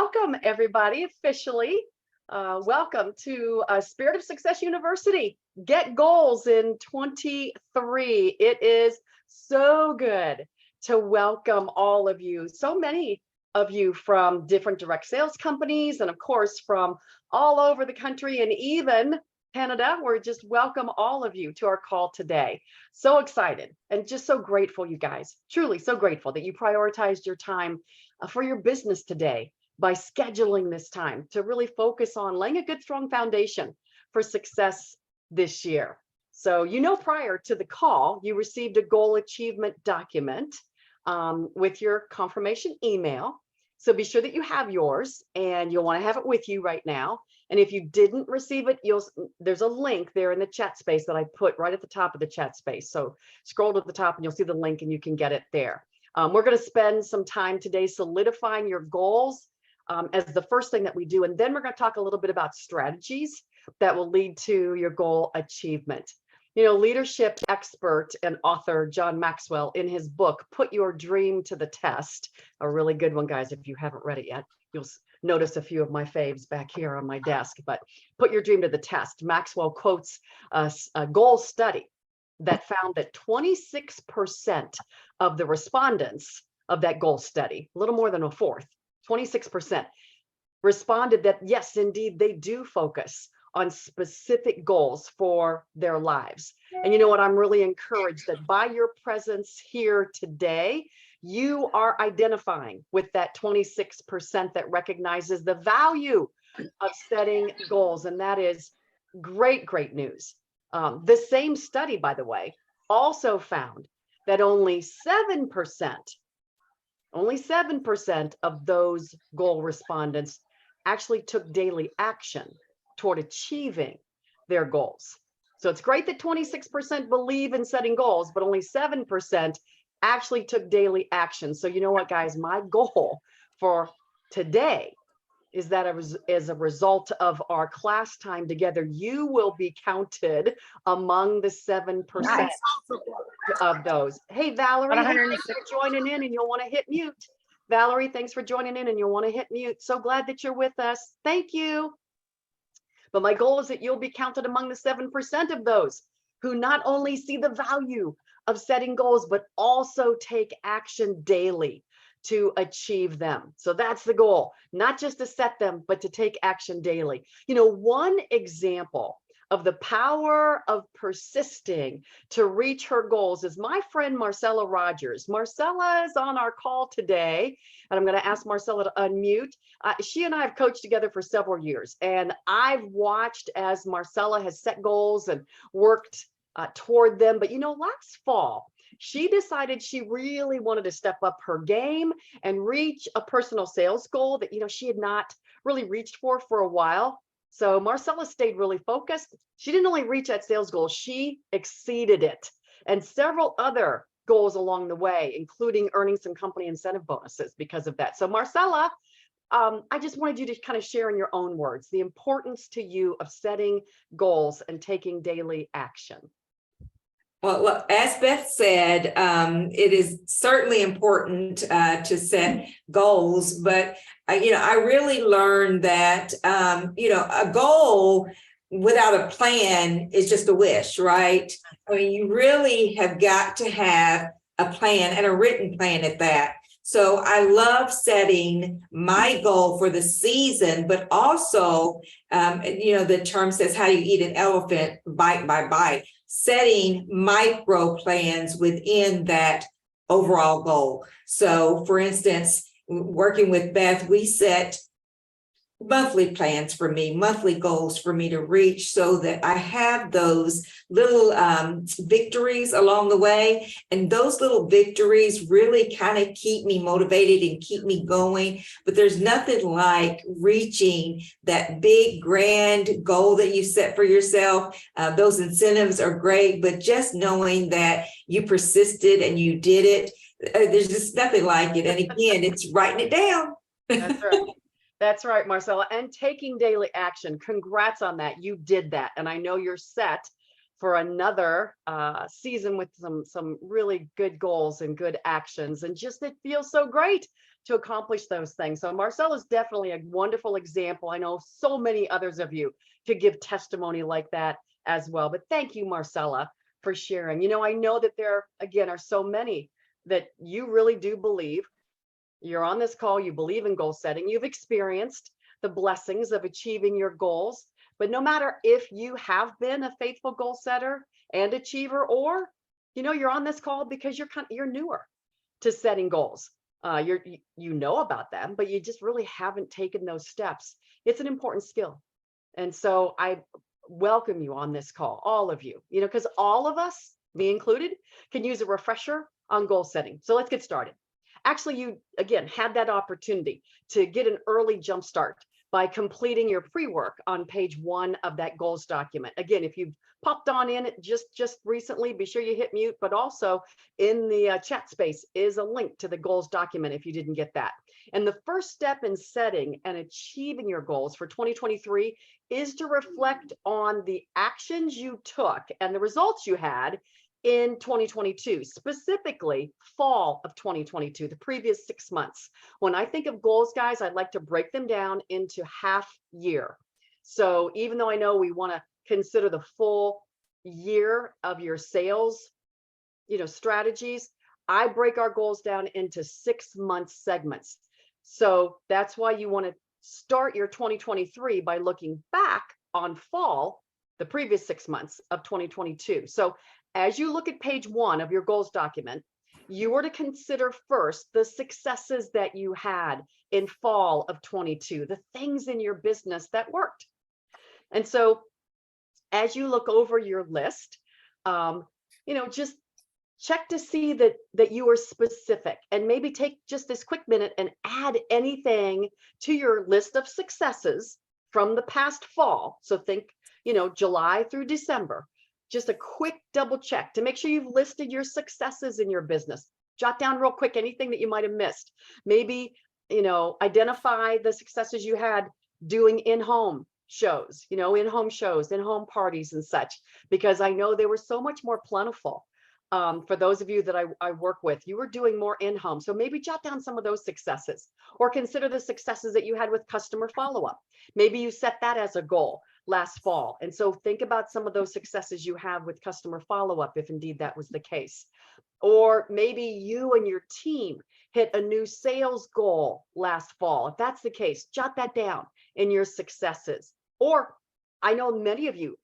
welcome everybody officially. Welcome to Spirit of Success University. Get goals in 23. It is so good to welcome all of you. So many of you from different direct sales companies and of course from all over the country and even Canada. We're just welcome all of you to our call today. So excited and just so grateful, you guys, truly so grateful that you prioritized your time for your business today by scheduling this time to really focus on laying a good, strong foundation for success this year. So, prior to the call, you received a goal achievement document with your confirmation email. So be sure that you have yours and you'll want to have it with you right now. And if you didn't receive it, there's a link there in the chat space that I put right at the top of the chat space. So scroll to the top and you'll see the link and you can get it there. We're going to spend some time today solidifying your goals as the first thing that we do. And then we're going to talk a little bit about strategies that will lead to your goal achievement. Leadership expert and author John Maxwell, in his book, Put Your Dream to the Test, a really good one, guys. If you haven't read it yet, you'll notice a few of my faves back here on my desk. But Put Your Dream to the Test. Maxwell quotes a goal study that found that 26% of the respondents of that goal study, a little more than a fourth, 26% responded that yes, indeed, they do focus on specific goals for their lives. And you know what? I'm really encouraged that by your presence here today, you are identifying with that 26% that recognizes the value of setting goals. And that is great, great news. The same study, by the way, also found that only 7% of those goal respondents actually took daily action toward achieving their goals. So it's great that 26% believe in setting goals, but only 7% actually took daily action. So you know what, guys, my goal for today is that as a result of our class time together, you will be counted among the 7% of those. Hey, Valerie, thanks for joining in and you'll want to hit mute. Valerie, thanks for joining in and you'll want to hit mute. So glad that you're with us. Thank you. But my goal is that you'll be counted among the 7% of those who not only see the value of setting goals, but also take action daily to achieve them. So that's the goal, not just to set them, but to take action daily. One example of the power of persisting to reach her goals is my friend Marcella Rogers. Marcella is on our call today, and I'm going to ask Marcella to unmute. She and I have coached together for several years, and I've watched as Marcella has set goals and worked toward them. But last fall, she decided she really wanted to step up her game and reach a personal sales goal that she had not really reached for a while. So Marcella stayed really focused. She didn't only reach that sales goal, she exceeded it, and several other goals along the way, including earning some company incentive bonuses because of that. So Marcella, I just wanted you to kind of share in your own words the importance to you of setting goals and taking daily action. Well, as Beth said, it is certainly important to set goals, but I really learned that a goal without a plan is just a wish, right? I mean, you really have got to have a plan, and a written plan at that. So I love setting my goal for the season, but also, the term says, how do you eat an elephant bite by bite? Setting micro plans within that overall goal. So for instance, working with Beth, we set monthly plans for me, monthly goals for me to reach, so that I have those little victories along the way. And those little victories really kind of keep me motivated and keep me going. But there's nothing like reaching that big, grand goal that you set for yourself. Those incentives are great, but just knowing that you persisted and you did it, there's just nothing like it. And again, it's writing it down. That's right. That's right, Marcella. And taking daily action. Congrats on that. You did that. And I know you're set for another season with some really good goals and good actions. And just it feels so great to accomplish those things. So Marcella is definitely a wonderful example. I know so many others of you could give testimony like that as well. But thank you, Marcella, for sharing. I know that there, again, are so many that you really do believe. You're on this call, you believe in goal setting, you've experienced the blessings of achieving your goals. But no matter if you have been a faithful goal setter and achiever, or you're on this call because you're newer to setting goals. You know about them, but you just really haven't taken those steps. It's an important skill. And so I welcome you on this call, all of you, because all of us, me included, can use a refresher on goal setting. So let's get started. Actually, you, again, had that opportunity to get an early jump start by completing your pre-work on page 1 of that goals document. Again, if you've popped on in just recently, be sure you hit mute, but also in the chat space is a link to the goals document if you didn't get that. And the first step in setting and achieving your goals for 2023 is to reflect on the actions you took and the results you had in 2022, specifically fall of 2022, the previous 6 months. When I think of goals, guys, I'd like to break them down into half year. So even though I know we want to consider the full year of your sales, strategies, I break our goals down into 6-month segments. So that's why you want to start your 2023 by looking back on fall, the previous 6 months of 2022. So as you look at page 1 of your goals document, you are to consider first the successes that you had in fall of 22, the things in your business that worked. And so as you look over your list, just check to see that you are specific, and maybe take just this quick minute and add anything to your list of successes from the past fall. So think, July through December. Just a quick double check to make sure you've listed your successes in your business. Jot down real quick anything that you might have missed. Maybe, identify the successes you had doing in-home shows, in-home parties and such, because I know they were so much more plentiful. For those of you that I work with, you were doing more in-home. So maybe jot down some of those successes, or consider the successes that you had with customer follow-up. Maybe you set that as a goal last fall. And so think about some of those successes you have with customer follow-up, if indeed that was the case. Or maybe you and your team hit a new sales goal last fall. If that's the case, jot that down in your successes. Or I know many of you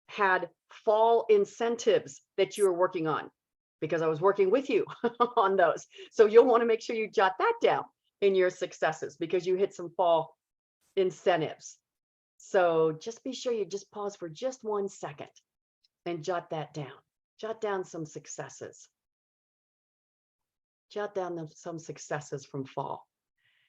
had fall incentives that you were working on, because I was working with you on those. So you'll want to make sure you jot that down in your successes, because you hit some fall incentives. So just be sure you just pause for just 1 second and jot that down. Jot down some successes. Jot down some successes from fall.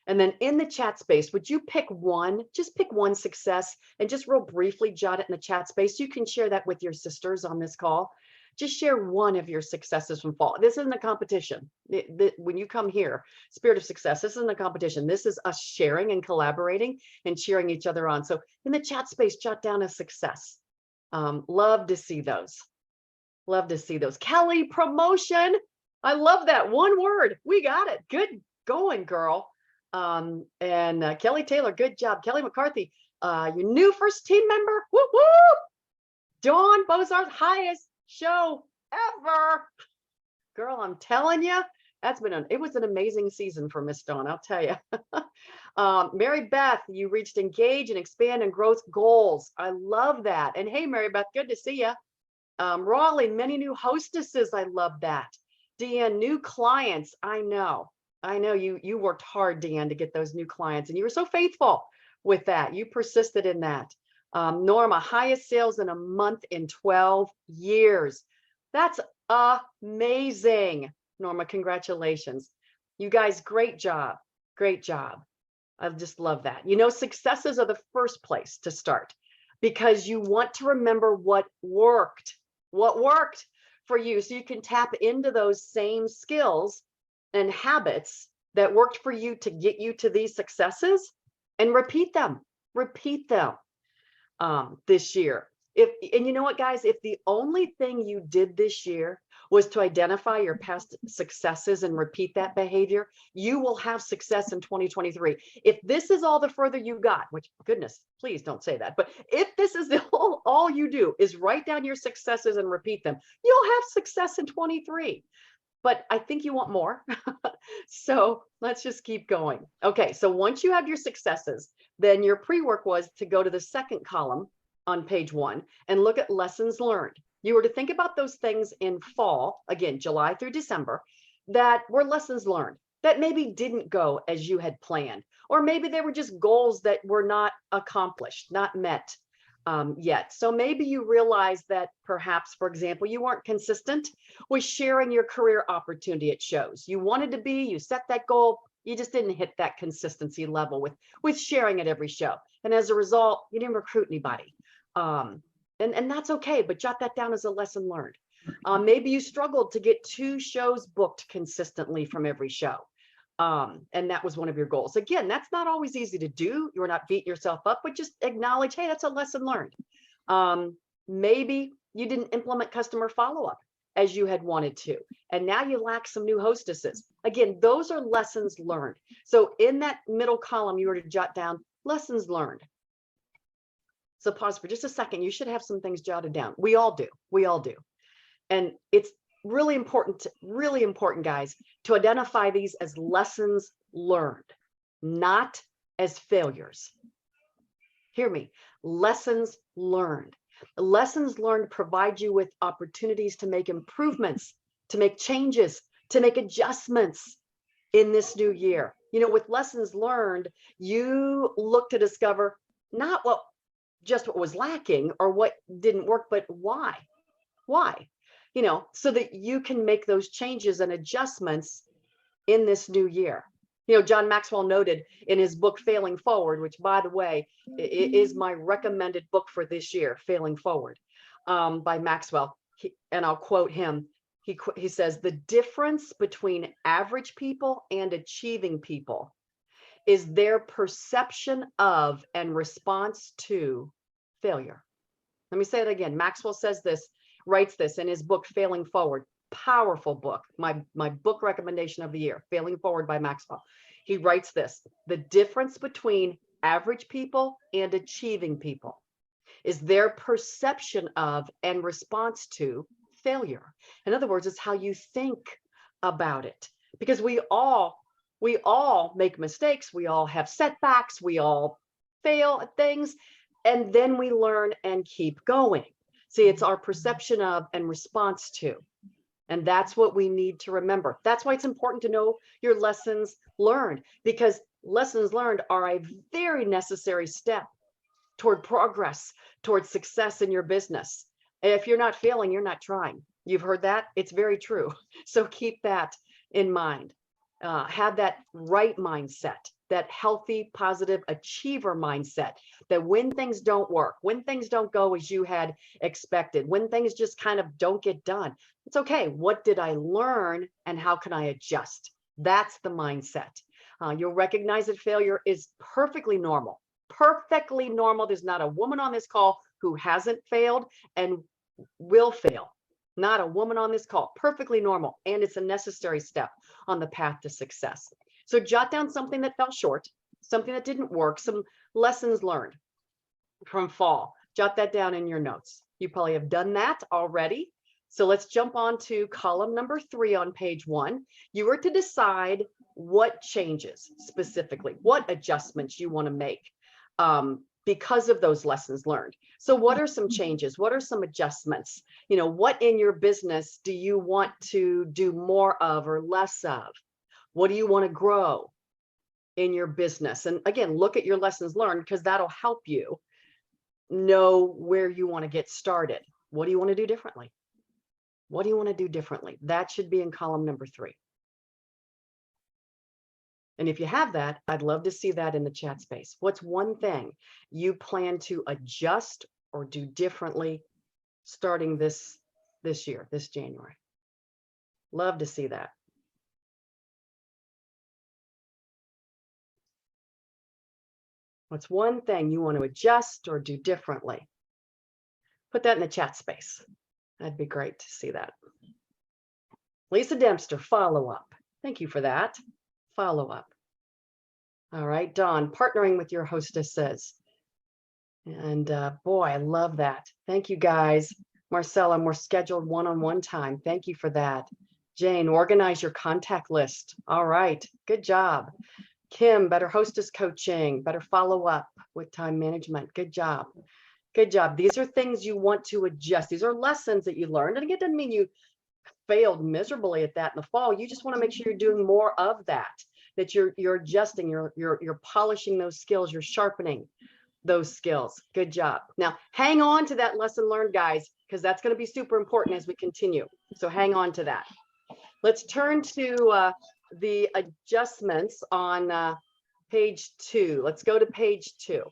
And then in the chat space, would you pick one? Just pick one success and just real briefly jot it in the chat space. You can share that with your sisters on this call. Just share one of your successes from fall. This isn't a competition. When you come here, Spirit of Success, this isn't a competition. This is us sharing and collaborating and cheering each other on. So in the chat space, jot down a success. Love to see those. Love to see those. Kelly, promotion. I love that. One word. We got it. Good going, girl. And Kelly Taylor, good job. Kelly McCarthy, your new first team member. Woo woo. Dawn Bozarth, highest show ever. Girl, I'm telling you, it was an amazing season for Miss Dawn, I'll tell you. Mary Beth, you reached engage and expand and growth goals. I love that. And hey, Mary Beth, good to see you. Raleigh, many new hostesses. I love that. Deanne, new clients. I know you worked hard, Deanne, to get those new clients, and you were so faithful with that. You persisted in that. Norma, highest sales in a month in 12 years. That's amazing. Norma, congratulations. You guys, great job. Great job. I just love that. Successes are the first place to start, because you want to remember what worked for you, so you can tap into those same skills and habits that worked for you to get you to these successes, and repeat them this year. And you know what, guys, if the only thing you did this year was to identify your past successes and repeat that behavior, you will have success in 2023. If this is all the further you got, which goodness, please don't say that, but if this is the all you do is write down your successes and repeat them, you'll have success in 23. But I think you want more. So let's just keep going. Okay, so once you have your successes, then your pre-work was to go to the second column on page 1 and look at lessons learned. You were to think about those things in fall, again, July through December, that were lessons learned that maybe didn't go as you had planned, or maybe they were just goals that were not accomplished, not met yet. So maybe you realize that perhaps, for example, you weren't consistent with sharing your career opportunity at shows. You wanted to be, you set that goal, you just didn't hit that consistency level with sharing at every show. And as a result, you didn't recruit anybody. And that's okay, but jot that down as a lesson learned. Maybe you struggled to get 2 shows booked consistently from every show. And that was one of your goals. Again, that's not always easy to do. You're not beating yourself up, but just acknowledge, hey, that's a lesson learned. Maybe you didn't implement customer follow-up as you had wanted to, and now you lack some new hostesses. Again, those are lessons learned. So in that middle column, you were to jot down lessons learned. So pause for just a second. You should have some things jotted down. We all do. We all do. And it's really important, guys, to identify these as lessons learned, not as failures. Hear me, lessons learned. Lessons learned provide you with opportunities to make improvements, to make changes, to make adjustments in this new year. You know, with lessons learned, you look to discover not what was lacking or what didn't work, but why? You know, so that you can make those changes and adjustments in this new year. You know, John Maxwell noted in his book, Failing Forward, which, by the way, is my recommended book for this year, Failing Forward, by Maxwell. And I'll quote him. He says, the difference between average people and achieving people is their perception of and response to failure. Let me say it again. Maxwell writes this in his book, Failing Forward. Powerful book. My book recommendation of the year, Failing Forward by Maxwell. He writes this: the difference between average people and achieving people is their perception of and response to failure. In other words, it's how you think about it. Because we all make mistakes, we all have setbacks, we all fail at things, and then we learn and keep going. See, it's our perception of and response to. And that's what we need to remember. That's why it's important to know your lessons learned, because lessons learned are a very necessary step toward progress, toward success in your business. And if you're not failing, you're not trying. You've heard that? It's very true. So keep that in mind. Have that right mindset, that healthy, positive achiever mindset, that when things don't work, when things don't go as you had expected, when things just kind of don't get done, it's okay. What did I learn and how can I adjust? That's the mindset. You'll recognize that failure is perfectly normal. Perfectly normal. There's not a woman on this call who hasn't failed and will fail. Not a woman on this call. Perfectly normal. And it's a necessary step on the path to success. So jot down something that fell short, something that didn't work, some lessons learned from fall. Jot that down in your notes. You probably have done that already. So let's jump on to column number 3 on page 1. You were to decide what changes specifically, what adjustments you want to make because of those lessons learned. So what are some changes? What are some adjustments? You know, what in your business do you want to do more of or less of? What do you want to grow in your business? And again, look at your lessons learned, because that'll help you know where you want to get started. What do you want to do differently? What do you want to do differently? That should be in column number 3. And if you have that, I'd love to see that in the chat space. What's one thing you plan to adjust or do differently starting this year, this January? Love to see that. What's one thing you want to adjust or do differently? Put that in the chat space. That'd be great to see that. Lisa Dempster, follow up. Thank you for that. Follow up. All right, Dawn, partnering with your hostesses. And boy, I love that. Thank you, guys. Marcella, more scheduled one-on-one time. Thank you for that. Jane, organize your contact list. All right, good job. Kim, better hostess coaching, better follow up with time management. Good job. Good job. These are things you want to adjust. These are lessons that you learned. And it doesn't mean you failed miserably at that in the fall. You just want to make sure you're doing more of that you're adjusting, you're polishing those skills, you're sharpening those skills. Good job. Now, hang on to that lesson learned, guys, because that's going to be super important as we continue. So hang on to that. Let's turn to the adjustments on page 2. Let's go to page 2.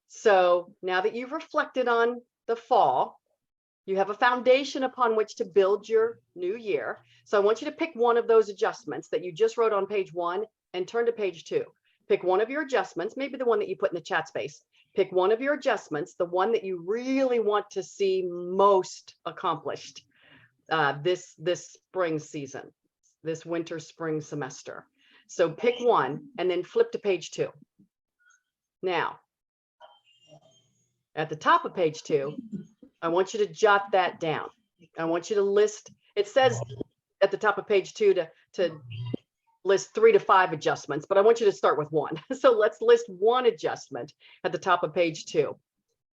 So now that you've reflected on the fall, you have a foundation upon which to build your new year. So I want you to pick one of those adjustments that you just wrote on page 1 and turn to page 2. Pick one of your adjustments, maybe the one that you put in the chat space. Pick one of your adjustments, the one that you really want to see most accomplished this spring season, this winter spring semester. So pick one and then flip to page 2. Now, at the top of page 2, I want you to jot that down. I want you to list, it says at the top of page 2 to list 3 to 5 adjustments, but I want you to start with 1. So let's list one adjustment at the top of page 2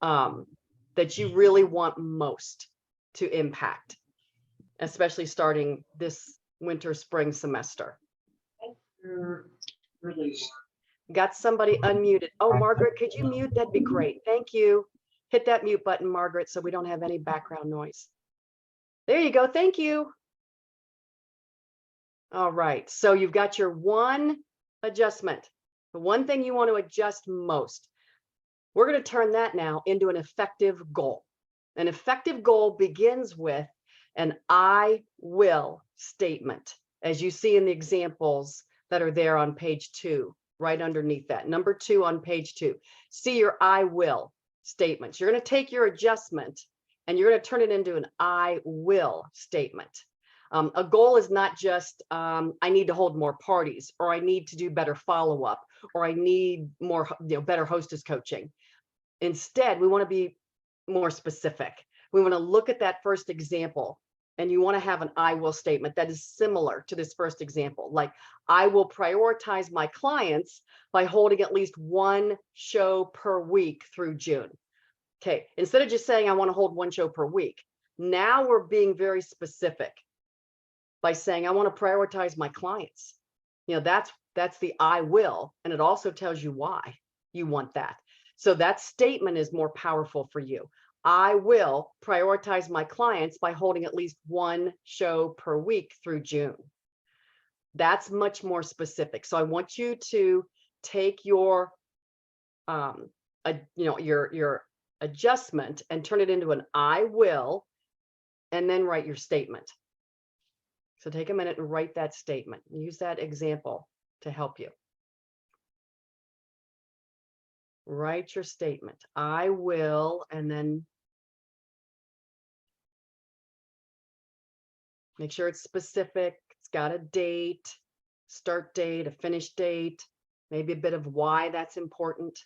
that you really want most to impact, especially starting this winter spring semester. Got somebody unmuted. Oh, Margaret, could you mute? That'd be great. Thank you. Hit that mute button, Margaret, so we don't have any background noise. There you go. Thank you. All right. So you've got your one adjustment, the one thing you want to adjust most. We're going to turn that now into an effective goal. An effective goal begins with an I will statement, as you see in the examples that are there on page 2, right underneath that. Number 2 on page 2. See your I will statements. You're going to take your adjustment and you're going to turn it into an I will statement. A goal is not just I need to hold more parties, or I need to do better follow-up, or I need more, better hostess coaching. Instead, we want to be more specific. We want to look at that first example, and you want to have an I will statement that is similar to this first example. Like, I will prioritize my clients by holding at least one show per week through June. Okay, instead of just saying I want to hold one show per week, now we're being very specific by saying I want to prioritize my clients. That's the I will, and it also tells you why you want that. So that statement is more powerful for you. I will prioritize my clients by holding at least one show per week through June. That's much more specific. So I want you to take your your adjustment and turn it into an I will, and then write your statement. So take a minute and write that statement. Use that example to help you. Write your statement. I will, and then make sure it's specific. It's got a date, start date, a finish date, maybe a bit of why that's important.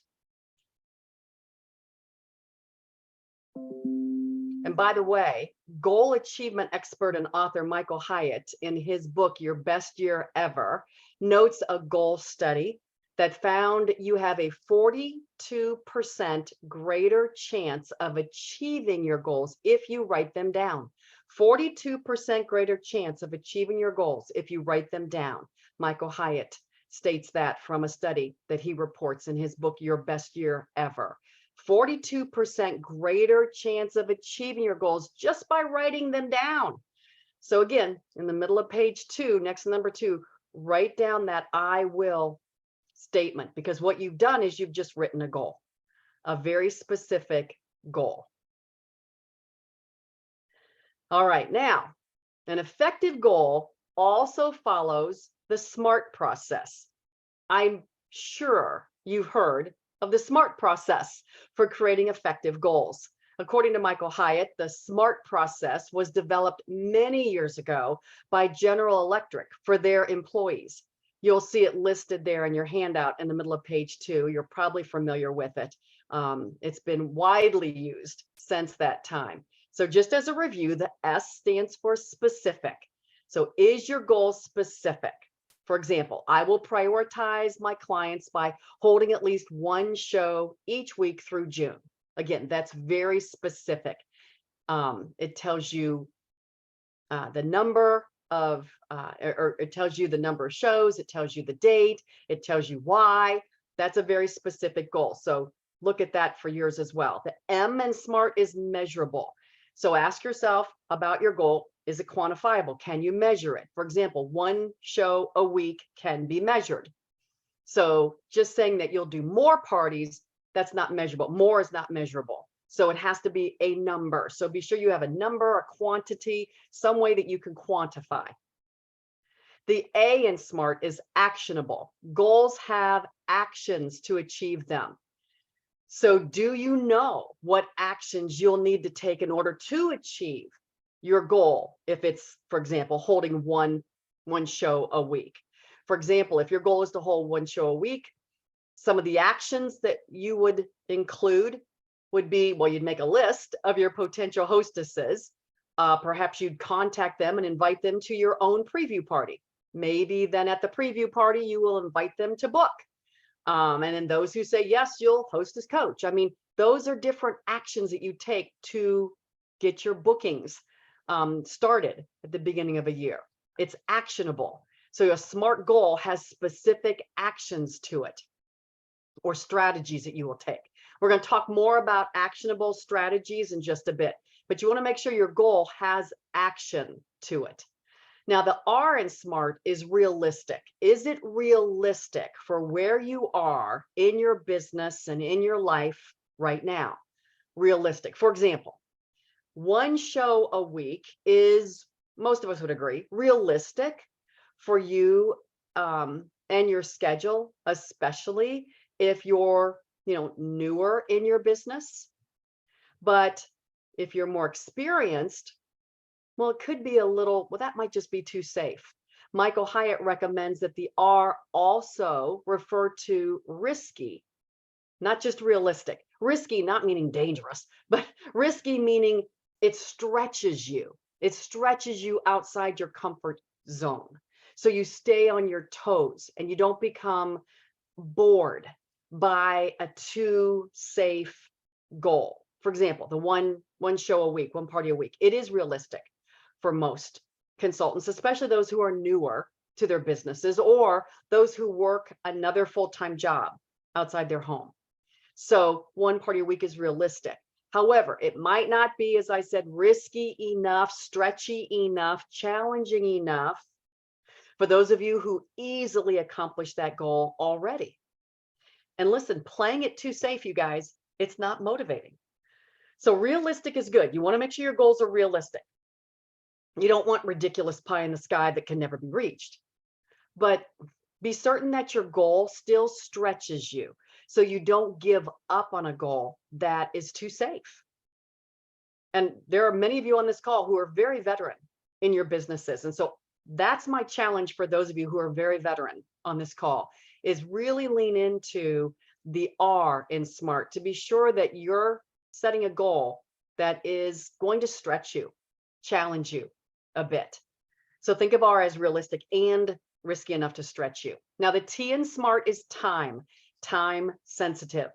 And by the way, goal achievement expert and author Michael Hyatt, in his book, Your Best Year Ever, notes a goal study that found you have a 42% greater chance of achieving your goals if you write them down. 42% greater chance of achieving your goals if you write them down. Michael Hyatt states that from a study that he reports in his book, Your Best Year Ever. 42% greater chance of achieving your goals just by writing them down. So again, in the middle of page 2, next to number 2, write down that I will statement, because what you've done is you've just written a goal, a very specific goal. All right, now, an effective goal also follows the SMART process. I'm sure you've heard of the SMART process for creating effective goals. According to Michael Hyatt, the SMART process was developed many years ago by General Electric for their employees. You'll see it listed there in your handout in the middle of page 2. You're probably familiar with it. It's been widely used since that time. So just as a review, the S stands for specific. So is your goal specific? For example, I will prioritize my clients by holding at least one show each week through June. Again, that's very specific. It tells you the number of, or it tells you the number of shows, it tells you the date, it tells you why. That's a very specific goal. So look at that for yours as well. The M in SMART is measurable. So ask yourself about your goal. Is it quantifiable? Can you measure it? For example, one show a week can be measured. So just saying that you'll do more parties, that's not measurable. More is not measurable. So it has to be a number. So be sure you have a number, a quantity, some way that you can quantify. The A in SMART is actionable. Goals have actions to achieve them. So do you know what actions you'll need to take in order to achieve your goal? If it's, for example, holding one show a week. For example, if your goal is to hold one show a week, some of the actions that you would include would be, well, you'd make a list of your potential hostesses. Perhaps you'd contact them and invite them to your own preview party. Maybe then at the preview party, you will invite them to book. And then those who say yes, you'll host as coach. I mean, those are different actions that you take to get your bookings started at the beginning of a year. It's actionable. So a SMART goal has specific actions to it or strategies that you will take. We're going to talk more about actionable strategies in just a bit, but you want to make sure your goal has action to it. Now, the R in SMART is realistic. Is it realistic for where you are in your business and in your life right now? Realistic. For example, one show a week is, most of us would agree, realistic for you and your schedule, especially if you're, newer in your business. But if you're more experienced, well, it could be a little, well, that might just be too safe. Michael Hyatt recommends that the R also refer to risky, not just realistic. Risky, not meaning dangerous, but risky meaning it stretches you. It stretches you outside your comfort zone. So you stay on your toes and you don't become bored by a too safe goal. For example, the one show a week, one party a week, it is realistic for most consultants, especially those who are newer to their businesses or those who work another full-time job outside their home. So one party a week is realistic. However, it might not be, as I said, risky enough, stretchy enough, challenging enough for those of you who easily accomplish that goal already. And listen, playing it too safe, you guys, it's not motivating. So realistic is good. You want to make sure your goals are realistic. You don't want ridiculous pie in the sky that can never be reached. But be certain that your goal still stretches you so you don't give up on a goal that is too safe. And there are many of you on this call who are very veteran in your businesses. And so that's my challenge for those of you who are very veteran on this call, is really lean into the R in SMART to be sure that you're setting a goal that is going to stretch you, challenge you a bit. So think of R as realistic and risky enough to stretch you. Now the T in SMART is time sensitive.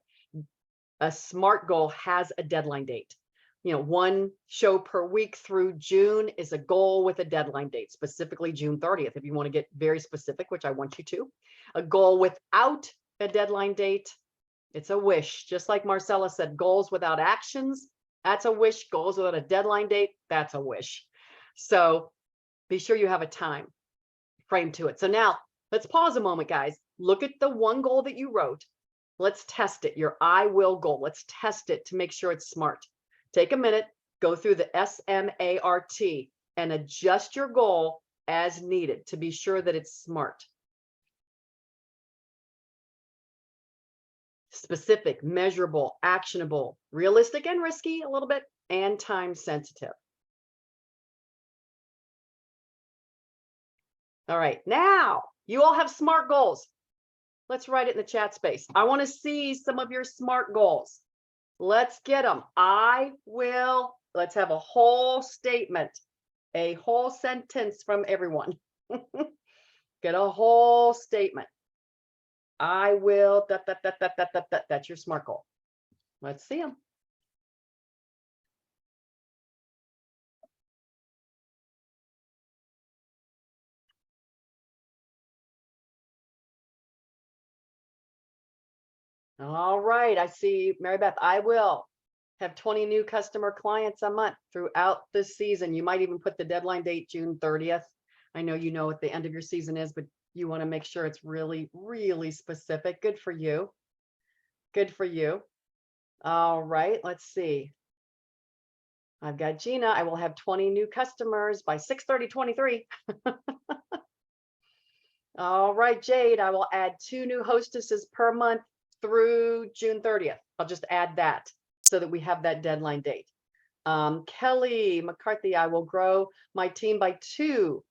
A SMART goal has a deadline date. One show per week through June is a goal with a deadline date, specifically June 30th. If you want to get very specific, which I want you to, a goal without a deadline date, it's a wish. Just like Marcella said, goals without actions, that's a wish. Goals without a deadline date, that's a wish. So be sure you have a time frame to it. So now let's pause a moment, guys. Look at the one goal that you wrote. Let's test it, your I will goal. Let's test it to make sure it's SMART. Take a minute, go through the SMART and adjust your goal as needed to be sure that it's SMART. Specific, measurable, actionable, realistic and risky a little bit, and time sensitive. All right, now you all have SMART goals. Let's write it in the chat space. I want to see some of your SMART goals. Let's get them. Let's have a whole statement, a whole sentence from everyone. Get a whole statement. I will, that's your SMART goal. Let's see them. All right, I see Mary Beth. I will have 20 new customer clients a month throughout the season. You might even put the deadline date June 30th. I know you know what the end of your season is, but you want to make sure it's really, really specific. Good for you. Good for you. All right, let's see. I've got Gina. I will have 20 new customers by 6/30/23. All right, Jade. I will add 2 new hostesses per month through June 30th. I'll just add that so that we have that deadline date. Kelly McCarthy, I will grow my team by 2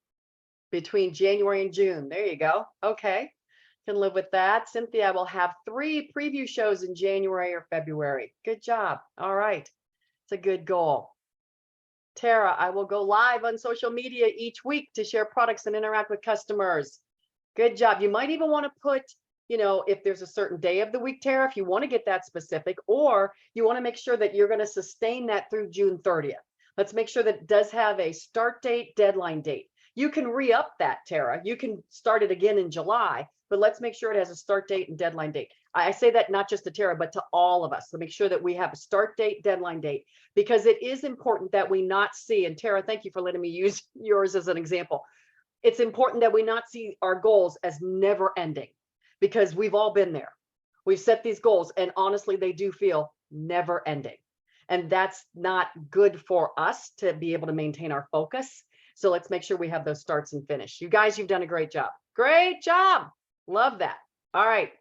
between January and June. There you go. Okay, can live with that. Cynthia, I will have 3 preview shows in January or February. Good job. All right, it's a good goal. Tara, I will go live on social media each week to share products and interact with customers. Good job. You might even want to put, if there's a certain day of the week, Tara, if you want to get that specific, or you want to make sure that you're going to sustain that through June 30th. Let's make sure that it does have a start date, deadline date. You can re-up that, Tara. You can start it again in July, but let's make sure it has a start date and deadline date. I say that not just to Tara, but to all of us, to make sure that we have a start date, deadline date, because it is important that we not see, and Tara, thank you for letting me use yours as an example. It's important that we not see our goals as never ending, because we've all been there. We've set these goals and honestly, they do feel never ending. And that's not good for us to be able to maintain our focus. So let's make sure we have those starts and finish. You guys, you've done a great job. Great job. Love that. All right.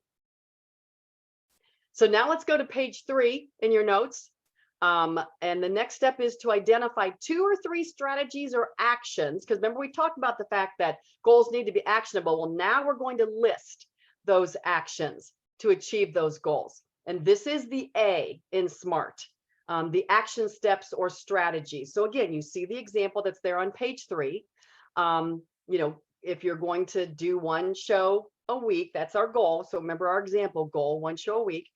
So now let's go to page 3 in your notes. And the next step is to identify 2 or 3 strategies or actions, because remember we talked about the fact that goals need to be actionable. Well, now we're going to list those actions to achieve those goals. And this is the A in SMART, the action steps or strategies. So again, you see the example that's there on page 3. If you're going to do 1 show a week, that's our goal. So remember our example goal, 1 show a week.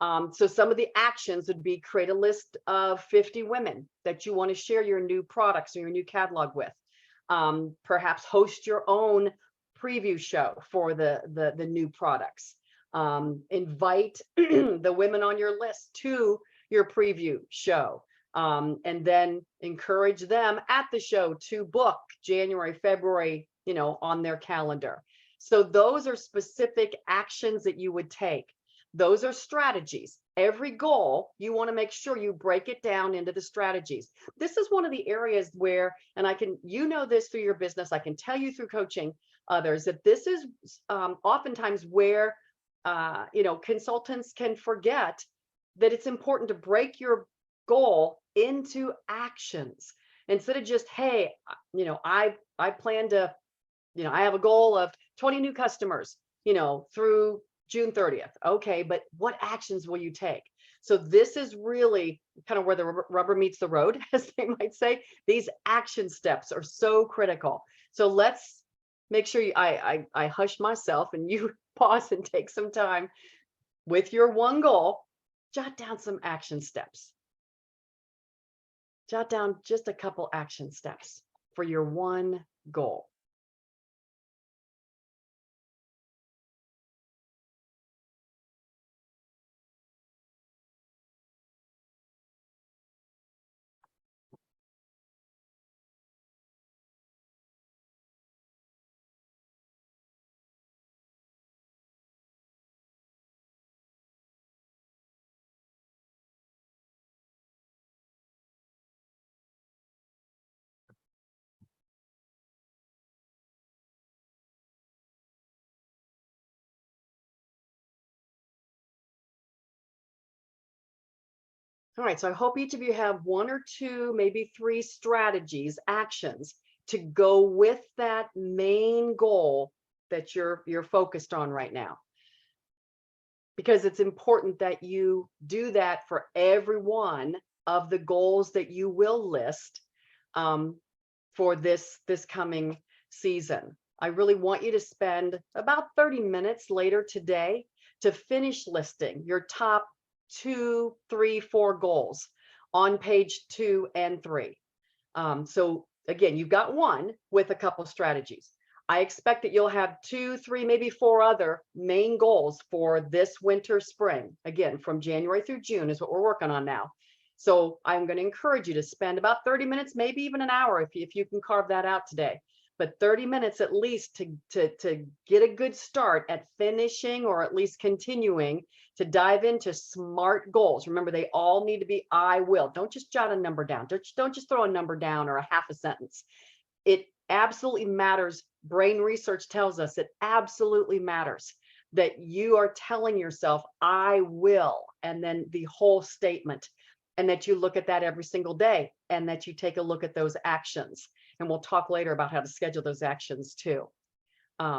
So some of the actions would be create a list of 50 women that you want to share your new products or your new catalog with. Perhaps host your own preview show for the new products. Invite the women on your list to your preview show. And then encourage them at the show to book January, February, on their calendar. So those are specific actions that you would take. Those are strategies. Every goal, you want to make sure you break it down into the strategies. This is one of the areas where, and this through your business, I can tell you through coaching others, that this is oftentimes where, consultants can forget that it's important to break your goal into actions instead of just, hey, I plan to, I have a goal of 20 new customers, through June 30th. Okay, but what actions will you take? So this is really kind of where the rubber meets the road, as they might say. These action steps are so critical. So let's make sure I hush myself and you pause and take some time with your 1 goal. Jot down some action steps. Jot down just a couple action steps for your 1 goal. All right, so I hope each of you have one or two, maybe three strategies, actions to go with that main goal that you're focused on right now. Because it's important that you do that for every one of the goals that you will list for this coming season. I really want you to spend about 30 minutes later today to finish listing your top 2, 3, 4 goals on page 2 and 3. So again, you've got one with a couple strategies. I expect that you'll have 2, 3, maybe 4 other main goals for this winter, spring. Again, from January through June is what we're working on now. So I'm going to encourage you to spend about 30 minutes, maybe even an hour if you can carve that out today. But 30 minutes at least to get a good start at finishing or at least continuing to dive into SMART goals. Remember, they all need to be I will. Don't just jot a number down. Don't just throw a number down or a half a sentence. It absolutely matters. Brain research tells us it absolutely matters that you are telling yourself, I will, and then the whole statement, and that you look at that every single day and that you take a look at those actions. And we'll talk later about how to schedule those actions too.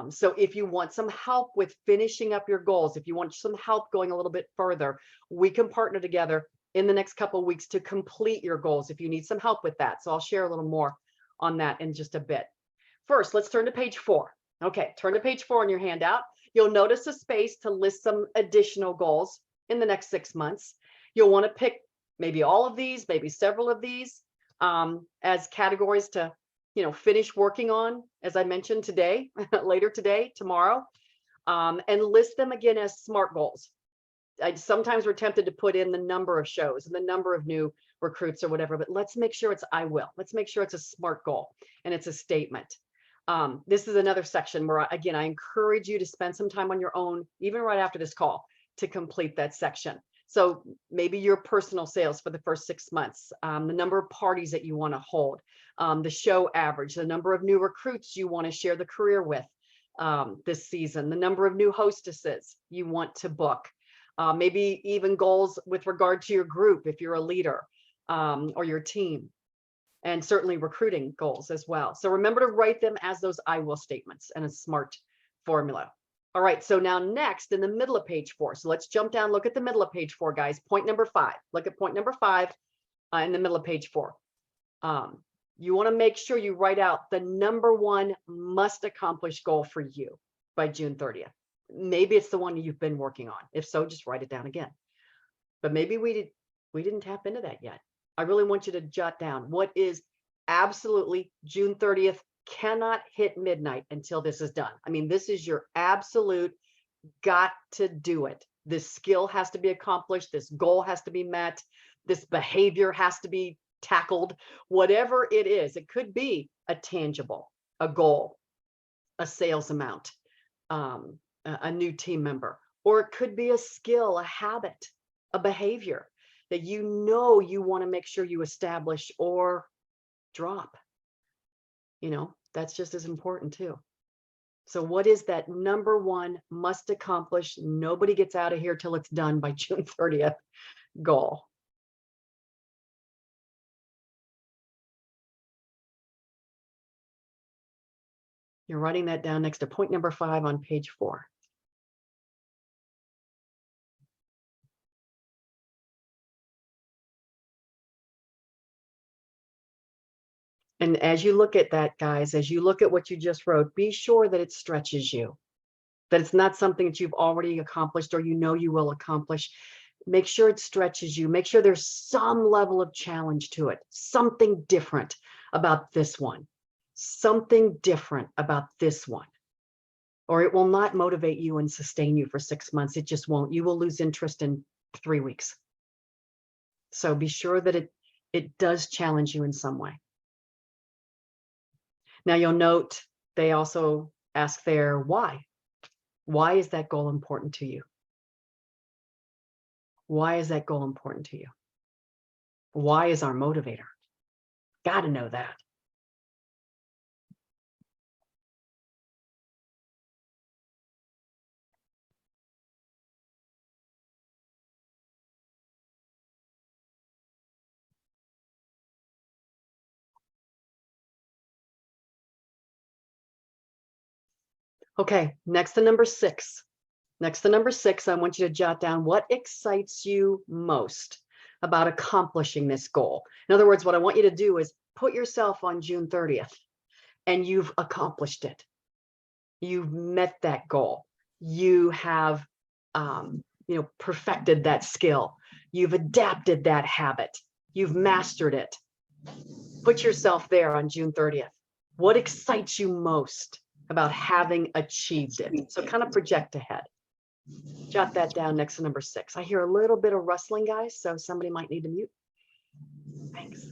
So if you want some help with finishing up your goals, if you want some help going a little bit further, we can partner together in the next couple of weeks to complete your goals if you need some help with that. So I'll share a little more on that in just a bit. First, let's turn to page 4. Okay, turn to page 4 in your handout. You'll notice a space to list some additional goals in the next 6 months. You'll want to pick maybe all of these, maybe several of these as categories to finish working on, as I mentioned today, later today, tomorrow, and list them again as SMART goals. Sometimes we're tempted to put in the number of shows and the number of new recruits or whatever, but let's make sure it's I will. Let's make sure it's a SMART goal and it's a statement. This is another section where, again, I encourage you to spend some time on your own, even right after this call, to complete that section. So maybe your personal sales for the first 6 months, the number of parties that you want to hold, the show average, the number of new recruits you want to share the career with this season, the number of new hostesses you want to book, maybe even goals with regard to your group if you're a leader or your team, and certainly recruiting goals as well. So remember to write them as those I will statements and a SMART formula. All right, so now next in the middle of page 4. So let's jump down, look at the middle of page 4, guys. Point number 5. Look at point number 5 in the middle of page 4. You want to make sure you write out the number 1 must accomplish goal for you by June 30th. Maybe it's the one you've been working on. If so, just write it down again. But maybe we didn't tap into that yet. I really want you to jot down what is absolutely June 30th. Cannot hit midnight until this is done. I mean, this is your absolute got to do it. This skill has to be accomplished. This goal has to be met. This behavior has to be tackled. Whatever it is, it could be a tangible, a goal, a sales amount, a new team member, or it could be a skill, a habit, a behavior that you want to make sure you establish or drop. That's just as important too. So what is that number 1 must accomplish, nobody gets out of here till it's done by June 30th goal? You're writing that down next to point number 5 on page 4. And as you look at that, guys, as you look at what you just wrote, be sure that it stretches you, that it's not something that you've already accomplished or you will accomplish. Make sure it stretches you. Make sure there's some level of challenge to it, something different about this one, something different about this one, or it will not motivate you and sustain you for 6 months. It just won't. You will lose interest in 3 weeks. So be sure that it does challenge you in some way. Now you'll note they also ask there, why? Why is that goal important to you? Why is that goal important to you? Why is our motivator? Got to know that. Okay, next to number 6. Next to number 6, I want you to jot down what excites you most about accomplishing this goal. In other words, what I want you to do is put yourself on June 30th and you've accomplished it. You've met that goal. You have, perfected that skill. You've adapted that habit. You've mastered it. Put yourself there on June 30th. What excites you most about having achieved it? So kind of project ahead. Jot that down next to number 6. I hear a little bit of rustling, guys, so somebody might need to mute. Thanks.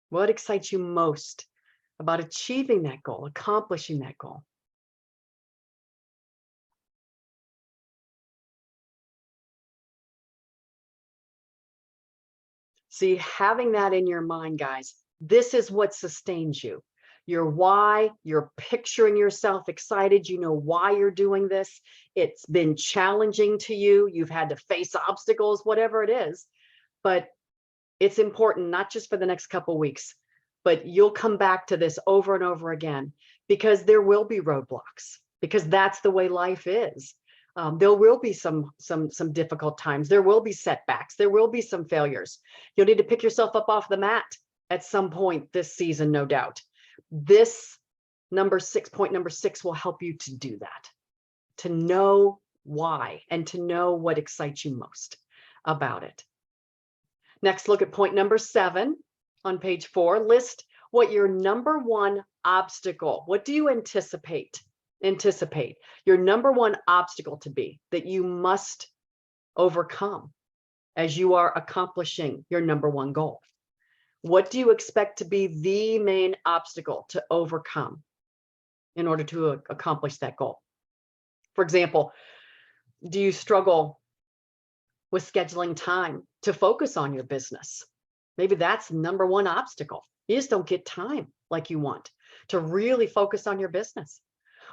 What excites you most about achieving that goal, accomplishing that goal? See, having that in your mind, guys, this is what sustains you. Your why, you're picturing yourself excited. You know why you're doing this. It's been challenging to you. You've had to face obstacles, whatever it is. But it's important, not just for the next couple of weeks, but you'll come back to this over and over again because there will be roadblocks, because that's the way life is. There will be some difficult times. There will be setbacks. There will be some failures. You'll need to pick yourself up off the mat at some point this season, no doubt. This point number 6 will help you to do that, to know why and to know what excites you most about it. Next, look at point number 7 on page 4. List what your number 1 obstacle, what do you anticipate your number 1 obstacle to be that you must overcome as you are accomplishing your number 1 goal? What do you expect to be the main obstacle to overcome in order to accomplish that goal? For example, do you struggle with scheduling time to focus on your business? Maybe that's number 1 obstacle. You just don't get time like you want to really focus on your business.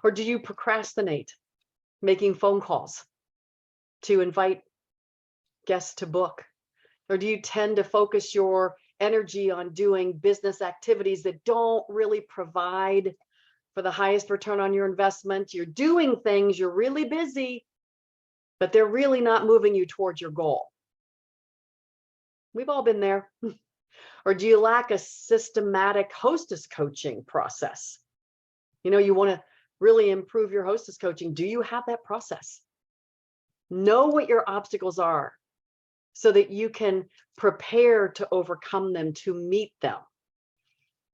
Or do you procrastinate making phone calls to invite guests to book? Or do you tend to focus your energy on doing business activities that don't really provide for the highest return on your investment? You're doing things, you're really busy, but they're really not moving you towards your goal. We've all been there. Or do you lack a systematic hostess coaching process? You want to really improve your hostess coaching. Do you have that process? Know what your obstacles are so that you can prepare to overcome them, to meet them.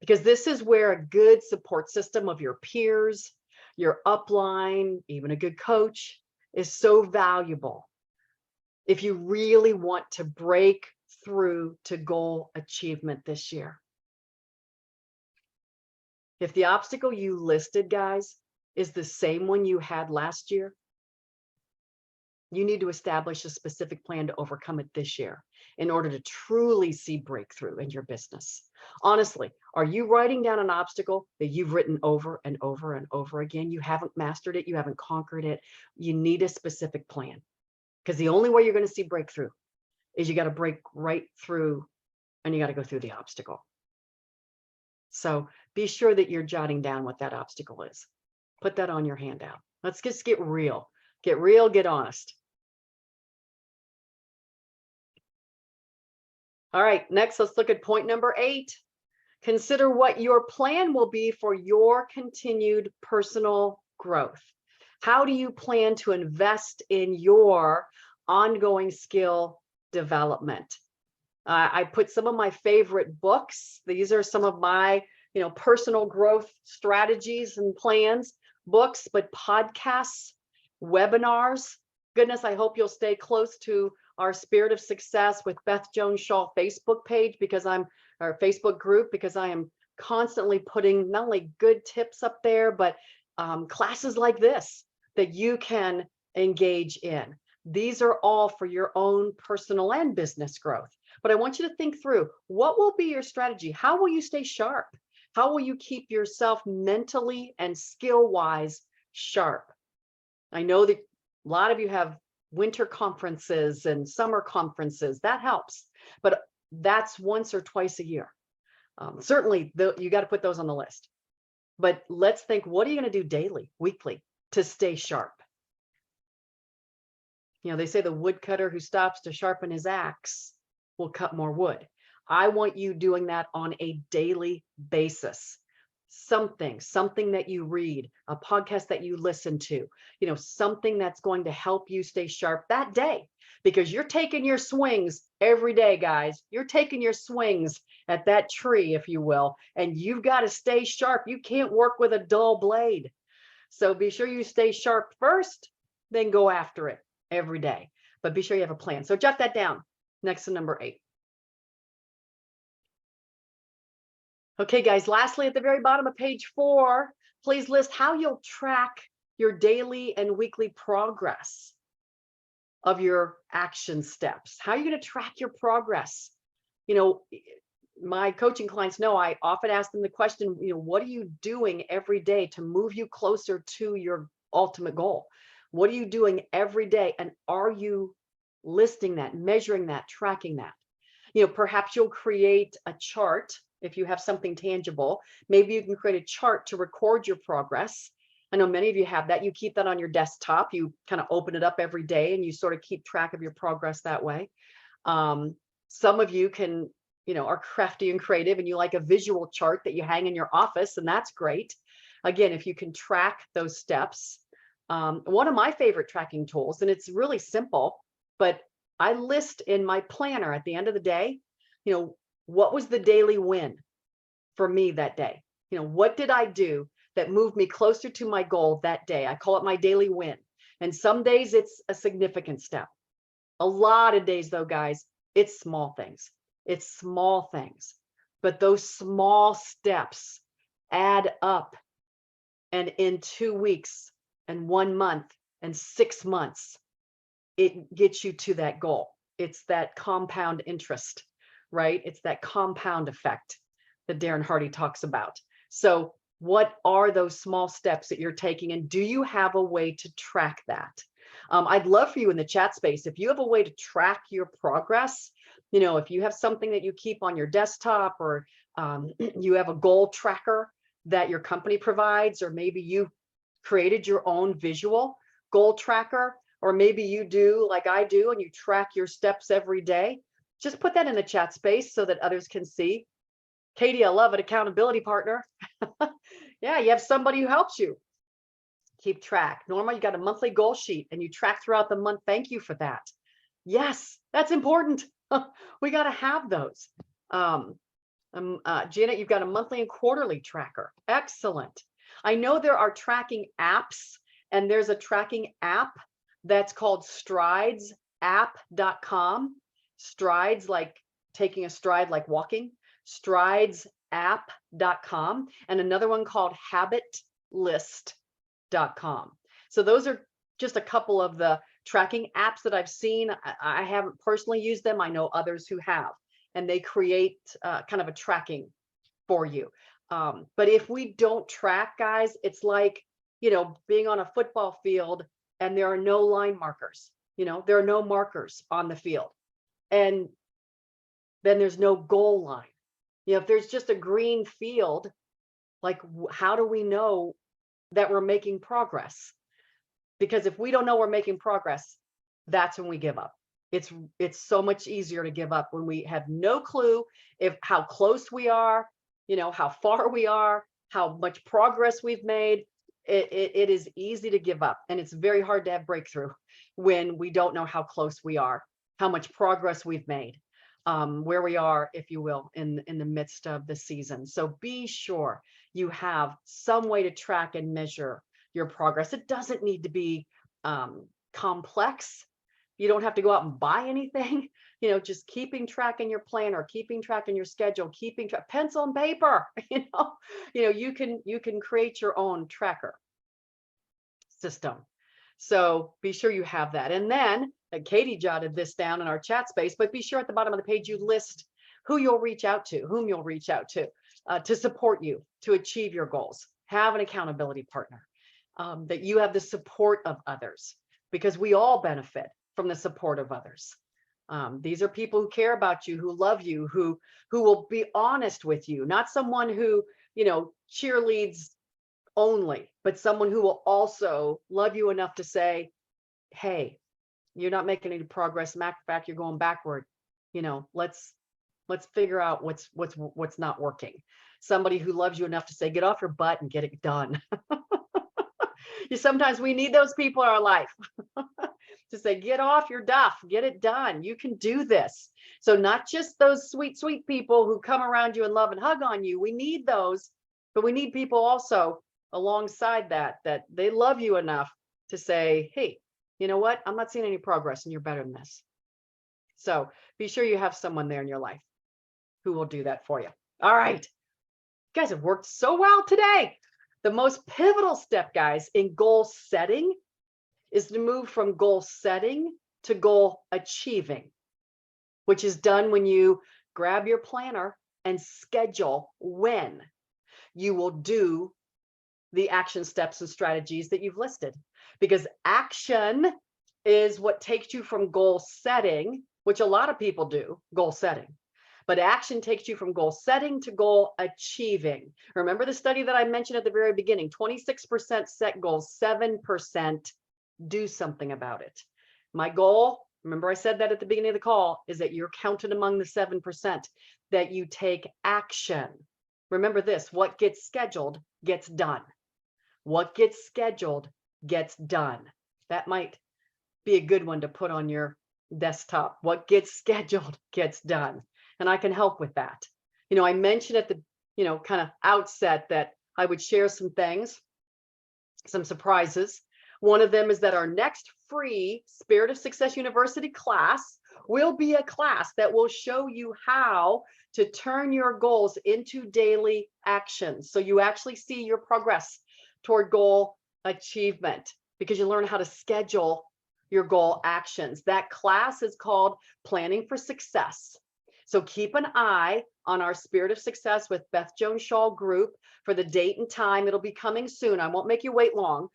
Because this is where a good support system of your peers, your upline, even a good coach is so valuable if you really want to break through to goal achievement this year. If the obstacle you listed, guys, is the same one you had last year, you need to establish a specific plan to overcome it this year in order to truly see breakthrough in your business. Honestly, are you writing down an obstacle that you've written over and over and over again? You haven't mastered it. You haven't conquered it. You need a specific plan, because the only way you're going to see breakthrough is you got to break right through and you got to go through the obstacle. So be sure that you're jotting down what that obstacle is. Put that on your handout. Let's just get real. Get real, get honest. All right, next, let's look at point number 8. Consider what your plan will be for your continued personal growth. How do you plan to invest in your ongoing skill development? I put some of my favorite books. These are some of my, personal growth strategies and plans, books, but podcasts, webinars. Goodness, I hope you'll stay close to our Spirit of Success with Beth Jones Shaw Facebook page, our Facebook group, because I am constantly putting not only good tips up there, but classes like this that you can engage in. These are all for your own personal and business growth. But I want you to think through, what will be your strategy? How will you stay sharp? How will you keep yourself mentally and skill-wise sharp? I know that a lot of you have winter conferences and summer conferences. That helps. But that's once or twice a year. Certainly, you got to put those on the list. But let's think, what are you going to do daily, weekly to stay sharp? You know, they say the woodcutter who stops to sharpen his axe will cut more wood. I want you doing that on a daily basis. Something that you read, a podcast that you listen to, you know, something that's going to help you stay sharp that day, because you're taking your swings every day, guys. You're taking your swings at that tree, if you will, and you've got to stay sharp. You can't work with a dull blade. So be sure you stay sharp first, then go after it every day. But be sure you have a plan. So jot that down next to number 8. Okay, guys, lastly, at the very bottom of page 4, please list how you'll track your daily and weekly progress of your action steps. How are you going to track your progress? You know, my coaching clients know I often ask them the question, you know, what are you doing every day to move you closer to your ultimate goal? What are you doing every day? And are you listing that, measuring that, tracking that? You know, perhaps you'll create a chart. If you have something tangible, maybe you can create a chart to record your progress. I know many of you have that. You keep that on your desktop. You kind of open it up every day and you sort of keep track of your progress that way. Some of you can, you know, are crafty and creative and you like a visual chart that you hang in your office, and that's great. Again, if you can track those steps. One of my favorite tracking tools, and it's really simple, but I list in my planner at the end of the day, you know, what was the daily win for me that day? You know, what did I do that moved me closer to my goal that day? I call it my daily win. And some days it's a significant step. A lot of days though, guys, it's small things. It's small things. But those small steps add up. And in 2 weeks and 1 month and 6 months, it gets you to that goal. It's that compound interest, right? It's that compound effect that Darren Hardy talks about. So what are those small steps that you're taking? And do you have a way to track that? I'd love for you in the chat space, if you have a way to track your progress, you know, if you have something that you keep on your desktop, or you have a goal tracker that your company provides, or maybe you created your own visual goal tracker, or maybe you do like I do and you track your steps every day. Just put that in the chat space so that others can see. Katie, I love it. Accountability partner. Yeah, you have somebody who helps you keep track. Norma, you got a monthly goal sheet and you track throughout the month. Thank you for that. Yes, that's important. We got to have those. Janet, you've got a monthly and quarterly tracker. Excellent. I know there are tracking apps, and there's a tracking app that's called stridesapp.com. Strides, like taking a stride, like walking. Stridesapp.com, and another one called habitlist.com. So those are just a couple of the tracking apps that I've seen. I haven't personally used them. I know others who have, and they create kind of a tracking for you. But if we don't track, guys, it's like, you know, being on a football field and there are no line markers. You know, there are no markers on the field, and then there's no goal line. You know, if there's just a green field, like, how do we know that we're making progress? Because if we don't know we're making progress, that's when we give up. It's so much easier to give up when we have no clue how close we are, you know, how far we are, how much progress we've made. It is easy to give up, and it's very hard to have breakthrough when we don't know how close we are, how much progress we've made, where we are, if you will, in the midst of the season. So be sure you have some way to track and measure your progress. It doesn't need to be complex. You don't have to go out and buy anything. You know, just keeping track in your planner, keeping track in your schedule, keeping track, pencil and paper. You know, you can create your own tracker system. So be sure you have that. And then Katie jotted this down in our chat space, but be sure at the bottom of the page you list who you'll reach out to, whom you'll reach out to support you to achieve your goals. Have an accountability partner, that you have the support of others, because we all benefit from the support of others. These are people who care about you, who love you, who will be honest with you, not someone who, cheerleads only, but someone who will also love you enough to say, hey, you're not making any progress. Matter of fact, you're going backward. Let's figure out what's not working. Somebody who loves you enough to say, get off your butt and get it done. Sometimes we need those people in our life to say, get off your duff, get it done. You can do this. So not just those sweet, sweet people who come around you and love and hug on you. We need those, but we need people also alongside that they love you enough to say, hey, you know what? I'm not seeing any progress and you're better than this. So be sure you have someone there in your life who will do that for you. All right. You guys have worked so well today. The most pivotal step, guys, in goal setting is to move from goal setting to goal achieving, which is done when you grab your planner and schedule when you will do the action steps and strategies that you've listed. Because action is what takes you from goal setting, which a lot of people do, goal setting. But action takes you from goal setting to goal achieving. Remember the study that I mentioned at the very beginning, 26% set goals, 7% do something about it. My goal, remember I said that at the beginning of the call, is that you're counted among the 7%, that you take action. Remember this, what gets scheduled gets done. What gets scheduled gets done. That might be a good one to put on your desktop. What gets scheduled gets done. And I can help with that. I mentioned at the, kind of outset that I would share some things, some surprises. One of them is that our next free Spirit of Success University class will be a class that will show you how to turn your goals into daily actions. So you actually see your progress toward goal achievement because you learn how to schedule your goal actions. That class is called Planning for Success. So keep an eye on our Spirit of Success with Beth Jones Shaw group for the date and time. It'll be coming soon. I won't make you wait long.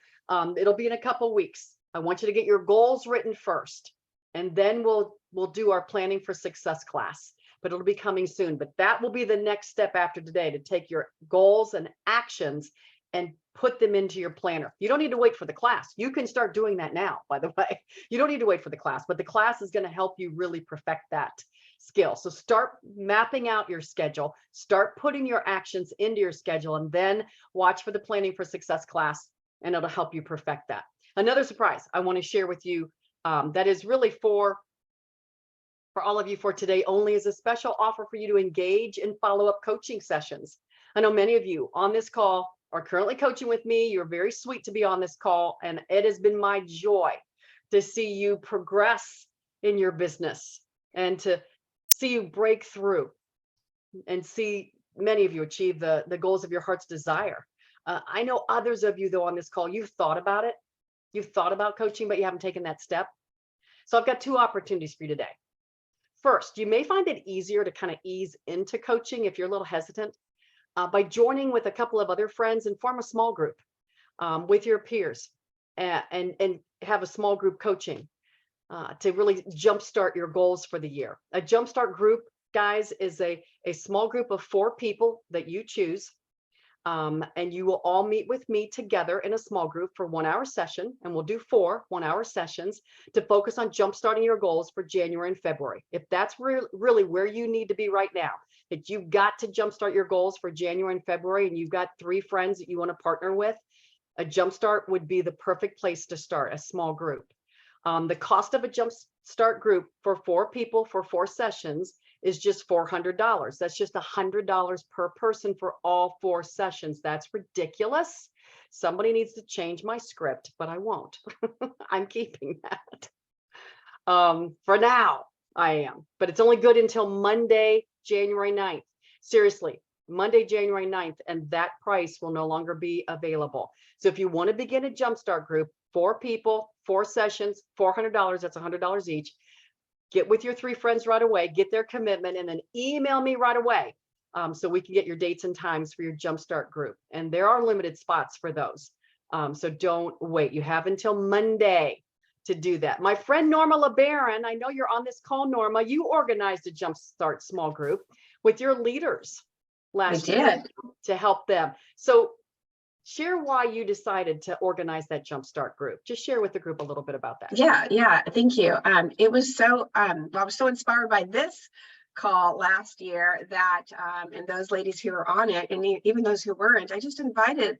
It'll be in a couple weeks. I want you to get your goals written first, and then we'll do our Planning for Success class. But it'll be coming soon. But that will be the next step after today, to take your goals and actions and put them into your planner. You don't need to wait for the class. You can start doing that now, by the way. You don't need to wait for the class, but the class is going to help you really perfect that skill. So start mapping out your schedule, start putting your actions into your schedule, and then watch for the Planning for Success class, and it'll help you perfect that. Another surprise I want to share with you that is really for all of you for today only, is a special offer for you to engage in follow-up coaching sessions. I know many of you on this call are currently coaching with me. You're very sweet to be on this call, and it has been my joy to see you progress in your business and to see you break through and see many of you achieve the goals of your heart's desire. I know others of you, though, on this call, you've thought about it. You've thought about coaching, but you haven't taken that step. So I've got two opportunities for you today. First, you may find it easier to kind of ease into coaching if you're a little hesitant by joining with a couple of other friends and form a small group with your peers and have a small group coaching to really jumpstart your goals for the year. A jumpstart group, guys, is a small group of 4 people that you choose. And you will all meet with me together in a small group for 1-hour session, and we'll do 4 1-hour sessions to focus on jumpstarting your goals for January and February. If that's really where you need to be right now, that you've got to jumpstart your goals for January and February, and you've got 3 friends that you want to partner with, a jumpstart would be the perfect place to start, a small group. The cost of a jumpstart group for 4 people for 4 sessions is just $400. That's just $100 per person for all 4 sessions. That's ridiculous. Somebody needs to change my script, but I won't. I'm keeping that. For now, I am, but it's only good until Monday, January 9th. Seriously, Monday, January 9th, and that price will no longer be available. So if you want to begin a jumpstart group, 4 people, 4 sessions, $400, that's $100 each. Get with your 3 friends right away, get their commitment, and then email me right away so we can get your dates and times for your jumpstart group. And there are limited spots for those. So don't wait. You have until Monday to do that. My friend Norma LeBaron, I know you're on this call, Norma. You organized a Jumpstart small group with your leaders last year to help them. So share why you decided to organize that Jumpstart group. Just share with the group a little bit about that. Yeah, thank you. It was so, I was so inspired by this call last year that, and those ladies who were on it, and even those who weren't, I just invited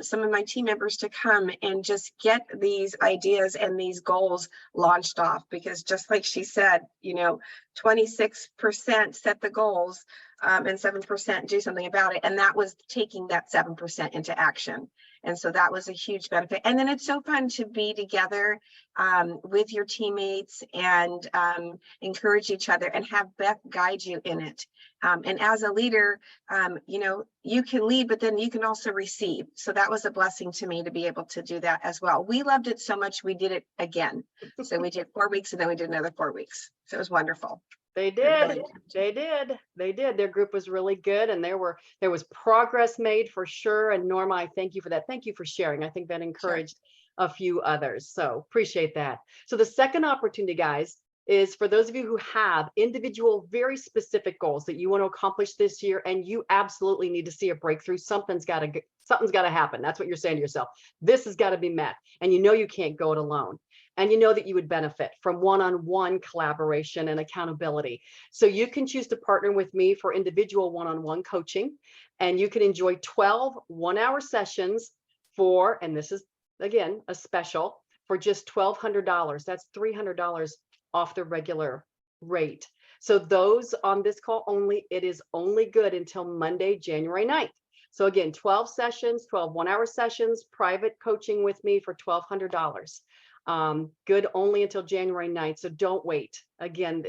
some of my team members to come and just get these ideas and these goals launched off, because just like she said, 26% set the goals and 7% do something about it. And that was taking that 7% into action. And so that was a huge benefit. And then it's so fun to be together with your teammates and encourage each other and have Beth guide you in it. And as a leader, you can lead, but then you can also receive. So that was a blessing to me to be able to do that as well. We loved it so much, we did it again. So we did 4 weeks and then we did another 4 weeks. So it was wonderful. They did. Their group was really good, and there was progress made for sure. And Norma, I thank you for that. Thank you for sharing. I think that encouraged a few others. So appreciate that. So the second opportunity, guys, is for those of you who have individual, very specific goals that you want to accomplish this year, and you absolutely need to see a breakthrough. Something's got to happen. That's what you're saying to yourself. This has got to be met, and you can't go it alone. And that you would benefit from one-on-one collaboration and accountability. So you can choose to partner with me for individual one-on-one coaching, and you can enjoy 12 one-hour sessions for, and this is again a special, for just $1,200. That's $300 off the regular rate. So those on this call only, it is only good until Monday, January 9th. So again, 12 sessions, 12 one-hour sessions, private coaching with me for $1,200. Good only until January 9th. So don't wait. Again,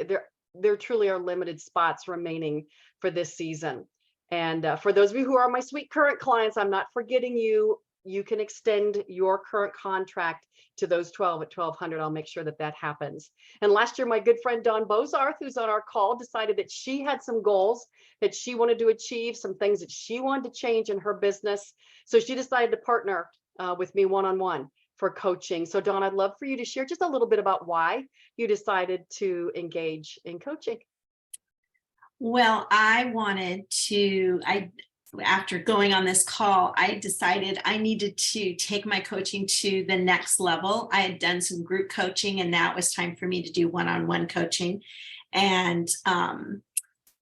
there truly are limited spots remaining for this season. And for those of you who are my sweet current clients, I'm not forgetting you. You can extend your current contract to those 12 at $1,200. I'll make sure that happens. And last year, my good friend Dawn Bozarth, who's on our call, decided that she had some goals that she wanted to achieve, some things that she wanted to change in her business. So she decided to partner with me one-on-one for coaching. So Dawn, I'd love for you to share just a little bit about why you decided to engage in coaching. Well, after going on this call, I decided I needed to take my coaching to the next level. I had done some group coaching, and now it was time for me to do one-on-one coaching. And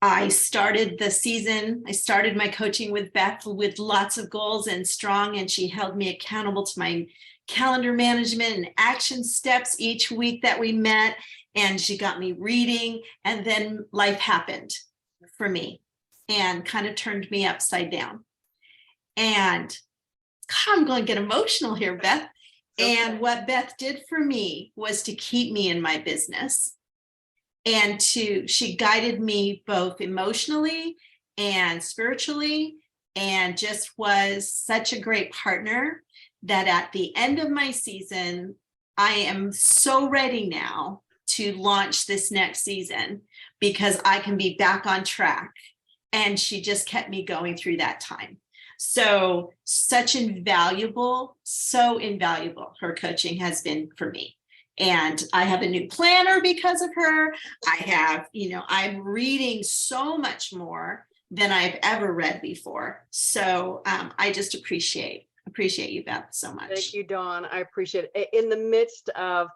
I started the season. I started my coaching with Beth with lots of goals and strong, and she held me accountable to my calendar management and action steps each week that we met. And she got me reading, and then life happened for me and kind of turned me upside down. And God, I'm going to get emotional here, Beth. Okay. And what Beth did for me was to keep me in my business, and she guided me both emotionally and spiritually, and just was such a great partner that at the end of my season, I am so ready now to launch this next season because I can be back on track. And she just kept me going through that time. So invaluable her coaching has been for me. And I have a new planner because of her. I have, I'm reading so much more than I've ever read before. So I just appreciate you, Beth, so much. Thank you, Dawn. I appreciate it. In the midst of,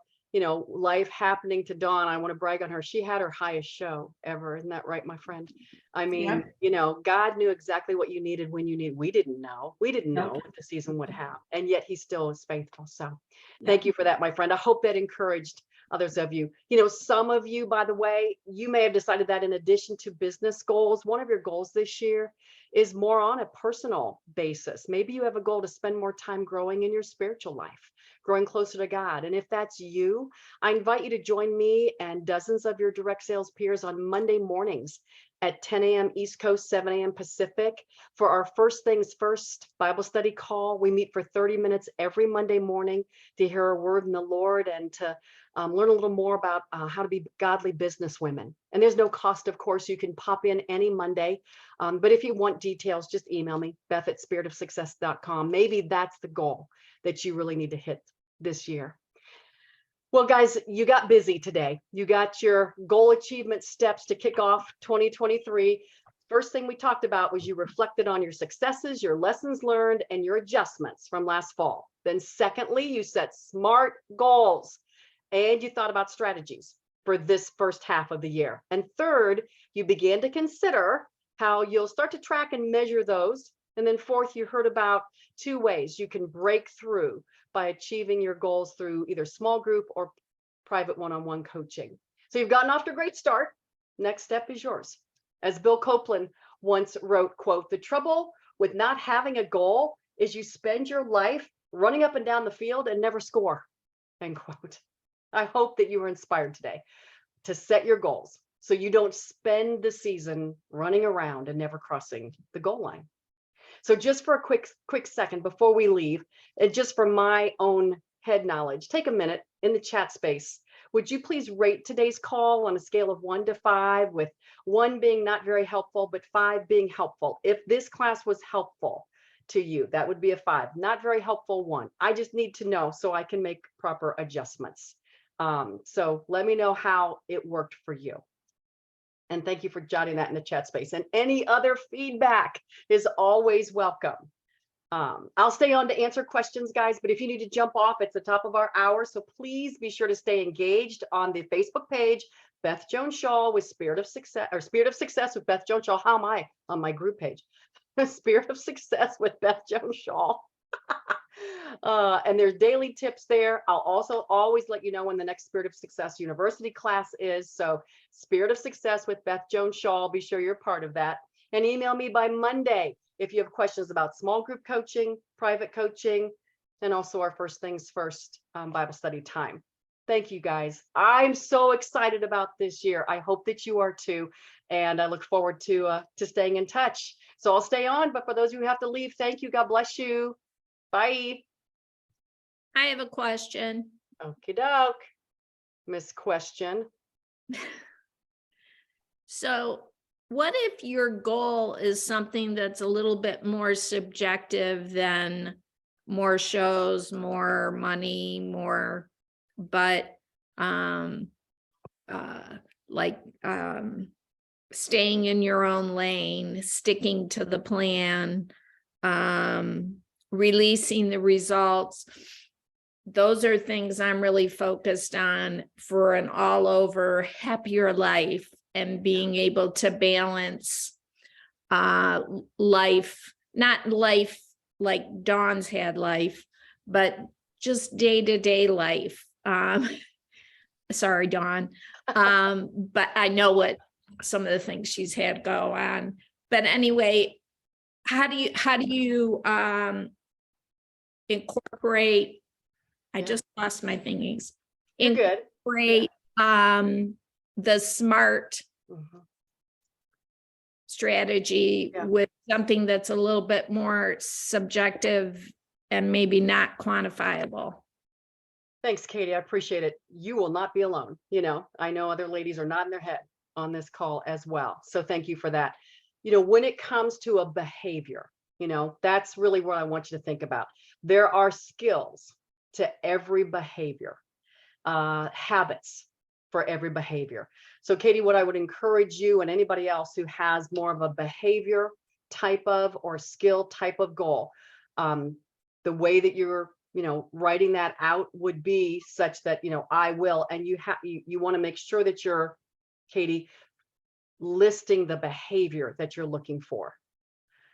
life happening to Dawn, I want to brag on her. She had her highest show ever. Isn't that right, my friend? I mean, God knew exactly what you needed when you needed. We didn't know. We didn't know what the season would have. And yet he still is faithful. So thank you for that, my friend. I hope that encouraged others of you. Some of you, by the way, you may have decided that in addition to business goals, one of your goals this year is more on a personal basis. Maybe you have a goal to spend more time growing in your spiritual life, growing closer to God. And if that's you, I invite you to join me and dozens of your direct sales peers on Monday mornings at 10 a.m. East Coast, 7 a.m. Pacific for our First Things First Bible study call. We meet for 30 minutes every Monday morning to hear a word from the Lord and to learn a little more about how to be godly business women. And there's no cost, of course. You can pop in any Monday. But if you want details, just email me, Beth@spiritofsuccess.com. Maybe that's the goal that you really need to hit this year. Well, guys, you got busy today. You got your goal achievement steps to kick off 2023. First thing we talked about was you reflected on your successes, your lessons learned, and your adjustments from last fall. Then secondly, you set SMART goals and you thought about strategies for this first half of the year. And third, you began to consider how you'll start to track and measure those. And then fourth, you heard about 2 ways you can break through by achieving your goals through either small group or private one-on-one coaching. So you've gotten off to a great start. Next step is yours. As Bill Copeland once wrote, quote, "The trouble with not having a goal is you spend your life running up and down the field and never score," end quote. I hope that you were inspired today to set your goals so you don't spend the season running around and never crossing the goal line. So just for a quick second before we leave, and just for my own head knowledge, take a minute in the chat space. Would you please rate today's call on a scale of 1 to 5, with 1 being not very helpful, but 5 being helpful? If this class was helpful to you, that would be a 5. Not very helpful, 1. I just need to know so I can make proper adjustments. So let me know how it worked for you. And thank you for jotting that in the chat space. And any other feedback is always welcome. I'll stay on to answer questions, guys, but if you need to jump off, it's the top of our hour. So please be sure to stay engaged on the Facebook page, Beth Jones Shaw with Spirit of Success, or Spirit of Success with Beth Jones Shaw. How am I on my group page? Spirit of Success with Beth Jones Shaw. And there's daily tips there. I'll also always let you know when the next Spirit of Success University class is. So Spirit of Success with Beth Jones Shaw, be sure you're part of that. And email me by Monday if you have questions about small group coaching, private coaching, and also our First Things First Bible study time. Thank you, guys. I'm so excited about this year. I hope that you are too. And I look forward to staying in touch. So I'll stay on, but for those who have to leave, thank you. God bless you. Bye. I have a question. Okie doke. Miss Question. So what if your goal is something that's a little bit more subjective than more shows, more money, more, but staying in your own lane, sticking to the plan, releasing the results. Those are things I'm really focused on for an all over happier life, and being able to balance life, not life like Dawn's had life, but just day-to-day life. Sorry, Dawn. But I know what some of the things she's had go on. But anyway, how do you incorporate, I just lost my thingies. You're good. Incorporate the SMART strategy with something that's a little bit more subjective and maybe not quantifiable. Thanks, Katie. I appreciate it. You will not be alone. You know, I know other ladies are nodding their head on this call as well. So thank you for that. You know, when it comes to a behavior, you know, that's really what I want you to think about. There are skills to every behavior, habits for every behavior. So Katie, what I would encourage you and anybody else who has more of a behavior type of or skill type of goal, the way that you're, you know, writing that out would be such that, you know, I will, and you want to make sure that you're, Katie, listing the behavior that you're looking for.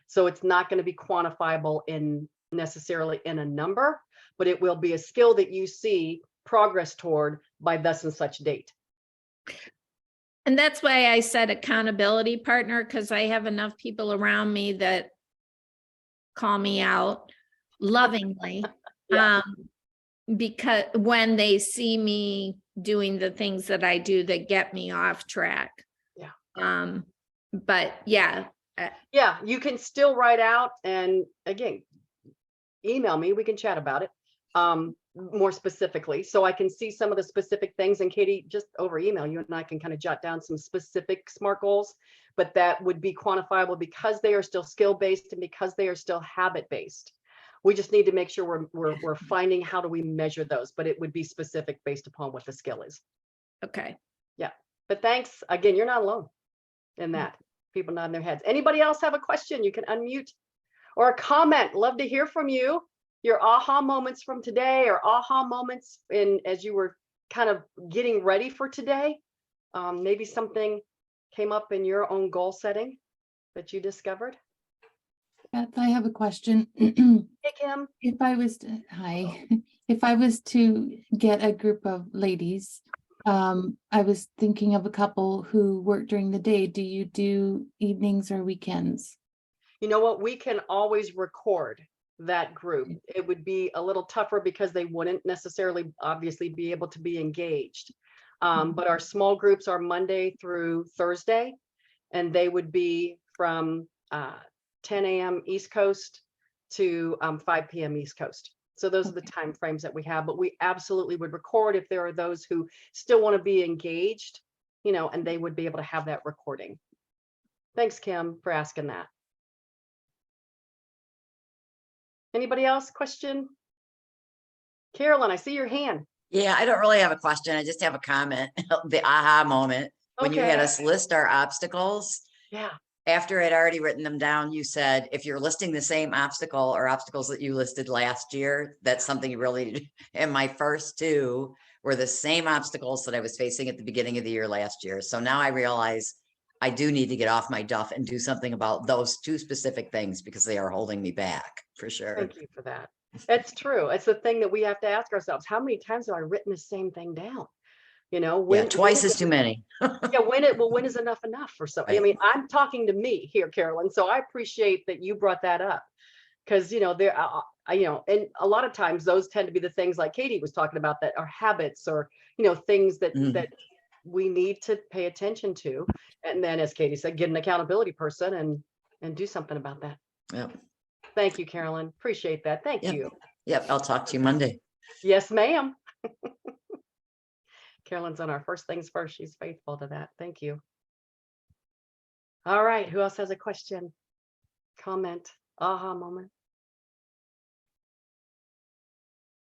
So it's not going to be quantifiable in necessarily in a number, but it will be a skill that you see progress toward by thus and such date. And that's why I said accountability partner, because I have enough people around me that call me out lovingly. Because when they see me doing the things that I do that get me off track. But yeah, you can still write out, and again, email me, we can chat about it more specifically, so I can see some of the specific things. And Katie, just over email, you and I can kind of jot down some specific SMART goals, but that would be quantifiable because they are still skill based and because they are still habit based. We just need to make sure we're finding how do we measure those, but it would be specific based upon what the skill is. Okay. But thanks, again, you're not alone in that. People nodding their heads. Anybody else have a question? You can unmute or a comment. Love to hear from you. Your aha moments from today or aha moments as you were kind of getting ready for today. Maybe something came up in your own goal setting that you discovered. Beth, I have a question. Hey, Kim. If I was to, hi, if I was to get a group of ladies, I was thinking of a couple who work during the day. Do you do evenings or weekends? You know what? We can always record that group. It would be a little tougher because they wouldn't necessarily obviously be able to be engaged. But our small groups are Monday through Thursday, and they would be from 10 a.m. East Coast to 5 p.m. East Coast. So those are the time frames that we have, but we absolutely would record if there are those who still want to be engaged, and they would be able to have that recording. Thanks, Kim, for asking that. Anybody else? Question? Carolyn, I see your hand. Yeah, I don't really have a question. I just have a comment. The aha moment when you had Okay. us list our obstacles. Yeah. After I'd already written them down, you said, if you're listing the same obstacle or obstacles that you listed last year, that's something you really need. And my first two were the same obstacles that I was facing at the beginning of the year last year. So now I realize I do need to get off my duff and do something about those two specific things because they are holding me back for sure. Thank you for that. It's true. It's the thing that we have to ask ourselves. How many times have I written the same thing down? Yeah, twice is too many. Yeah, when is enough or so? I Right. mean, I'm talking to me here, Carolyn, so I appreciate that you brought that up because there and a lot of times those tend to be the things like Katie was talking about that are habits or things that Mhm. that we need to pay attention to, and then as Katie said, get an accountability person and do something about that. Yep. Thank you, Carolyn. Appreciate that. Thank Yep. you. Yep. I'll talk to you Monday. Yes, ma'am. Carolyn's on our first things first. She's faithful to that. Thank you. All right. Who else has a question? Comment? Aha moment?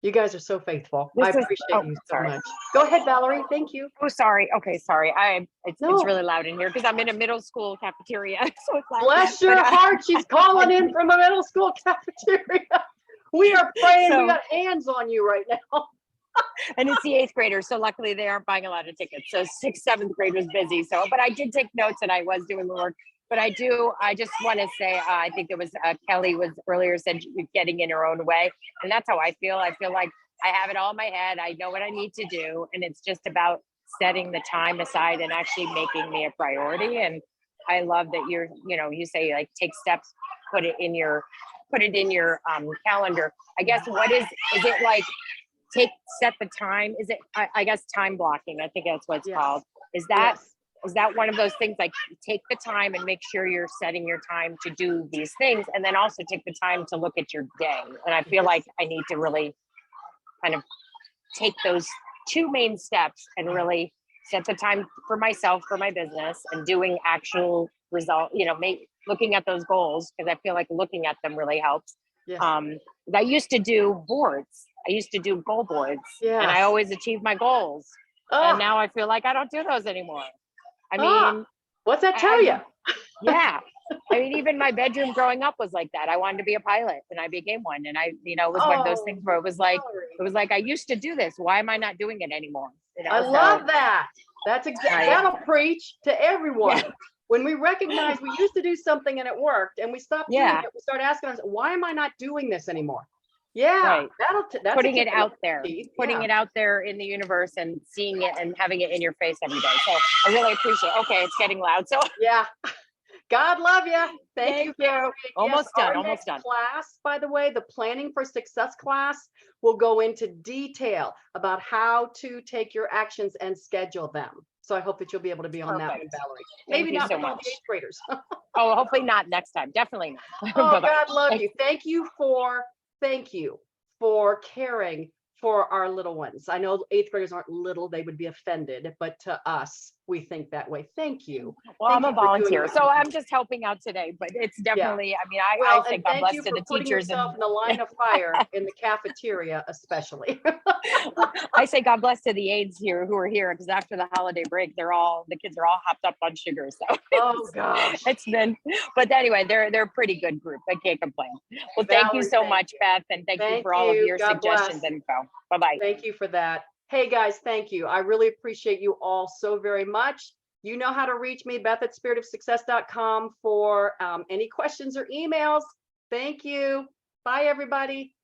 You guys are so faithful. I appreciate you so sorry. much. Go ahead, Valerie. Thank you. Oh, sorry. Okay, sorry. It's No. really loud in here because I'm in a middle school cafeteria. So it's loud. Bless your But, heart. She's calling in from a middle school cafeteria. We are praying. We So- got hands on you right now. and it's the 8th graders. So luckily they aren't buying a lot of tickets. So 6th, 7th grade was busy. So, but I did take notes and I was doing the work. But I just want to say, I think there was Kelly was earlier said getting in her own way. And that's how I feel. I feel like I have it all in my head. I know what I need to do. And it's just about setting the time aside and actually making me a priority. And I love that you say like take steps, put it in your calendar. I guess is it like set the time? Is it, I guess time blocking, I think that's what it's Yes. called. Is that Yes. one of those things, like take the time and make sure you're setting your time to do these things, and then also take the time to look at your day. And I feel like I need to really kind of take those two main steps and really set the time for myself, for my business, and doing actual result, looking at those goals, because I feel like looking at them really helps. Yes. I used to do boards. I used to do goal boards, and I Yes. always achieved my goals. Ah, And now I feel like I don't do those anymore. I Ah. mean, what's that tell you? yeah. I mean, even my bedroom growing up was like that. I wanted to be a pilot and I became one. And it was one of those things where it was like, I used to do this. Why am I not doing it anymore? I love that. That's exactly, Right. that'll preach to everyone. Yeah. When we recognize we used to do something and it worked and we stopped doing Yeah. it, we start asking ourselves, why am I not doing this anymore? Yeah, Right. that's Putting a it kick in the out there, teeth. putting Yeah. it out there in the universe and seeing it and having it in your face every day. So I really appreciate it. Okay, it's getting loud. So Yeah. God love you. Thank you. Thank you. Valerie. Almost Yes, done, our almost next done. Class, by the way, the Planning for Success class will go into detail about how to take your actions and schedule them. So I hope that you'll be able to be on that one, Perfect. Valerie. Thank Maybe you not so with all much. the 8th graders. Oh, hopefully not next time. Definitely not. Oh, Bye-bye. God love you. Thank you for caring for our little ones. I know 8th graders aren't little, they would be offended, but to us, we think that way. Thank you. Well, Thank I'm a you for doing volunteer, what so you I'm just helping out today, but it's definitely, I mean, I Well, say and God thank bless you to for the putting teachers and yourself in the line of fire in the cafeteria, especially. I say God bless to the aides here who are here because after the holiday break, the kids are all hopped up on sugar. So Oh, gosh. it's been, but anyway, they're a pretty good group. I can't complain. Well, thank you Valerie, so thank much, you. Beth, and thank you Thank for all of you. your God suggestions bless. and info. Bye-bye. Thank you for that. Hey, guys, thank you. I really appreciate you all so very much. You know how to reach me, Beth@spiritofsuccess.com for any questions or emails. Thank you. Bye, everybody.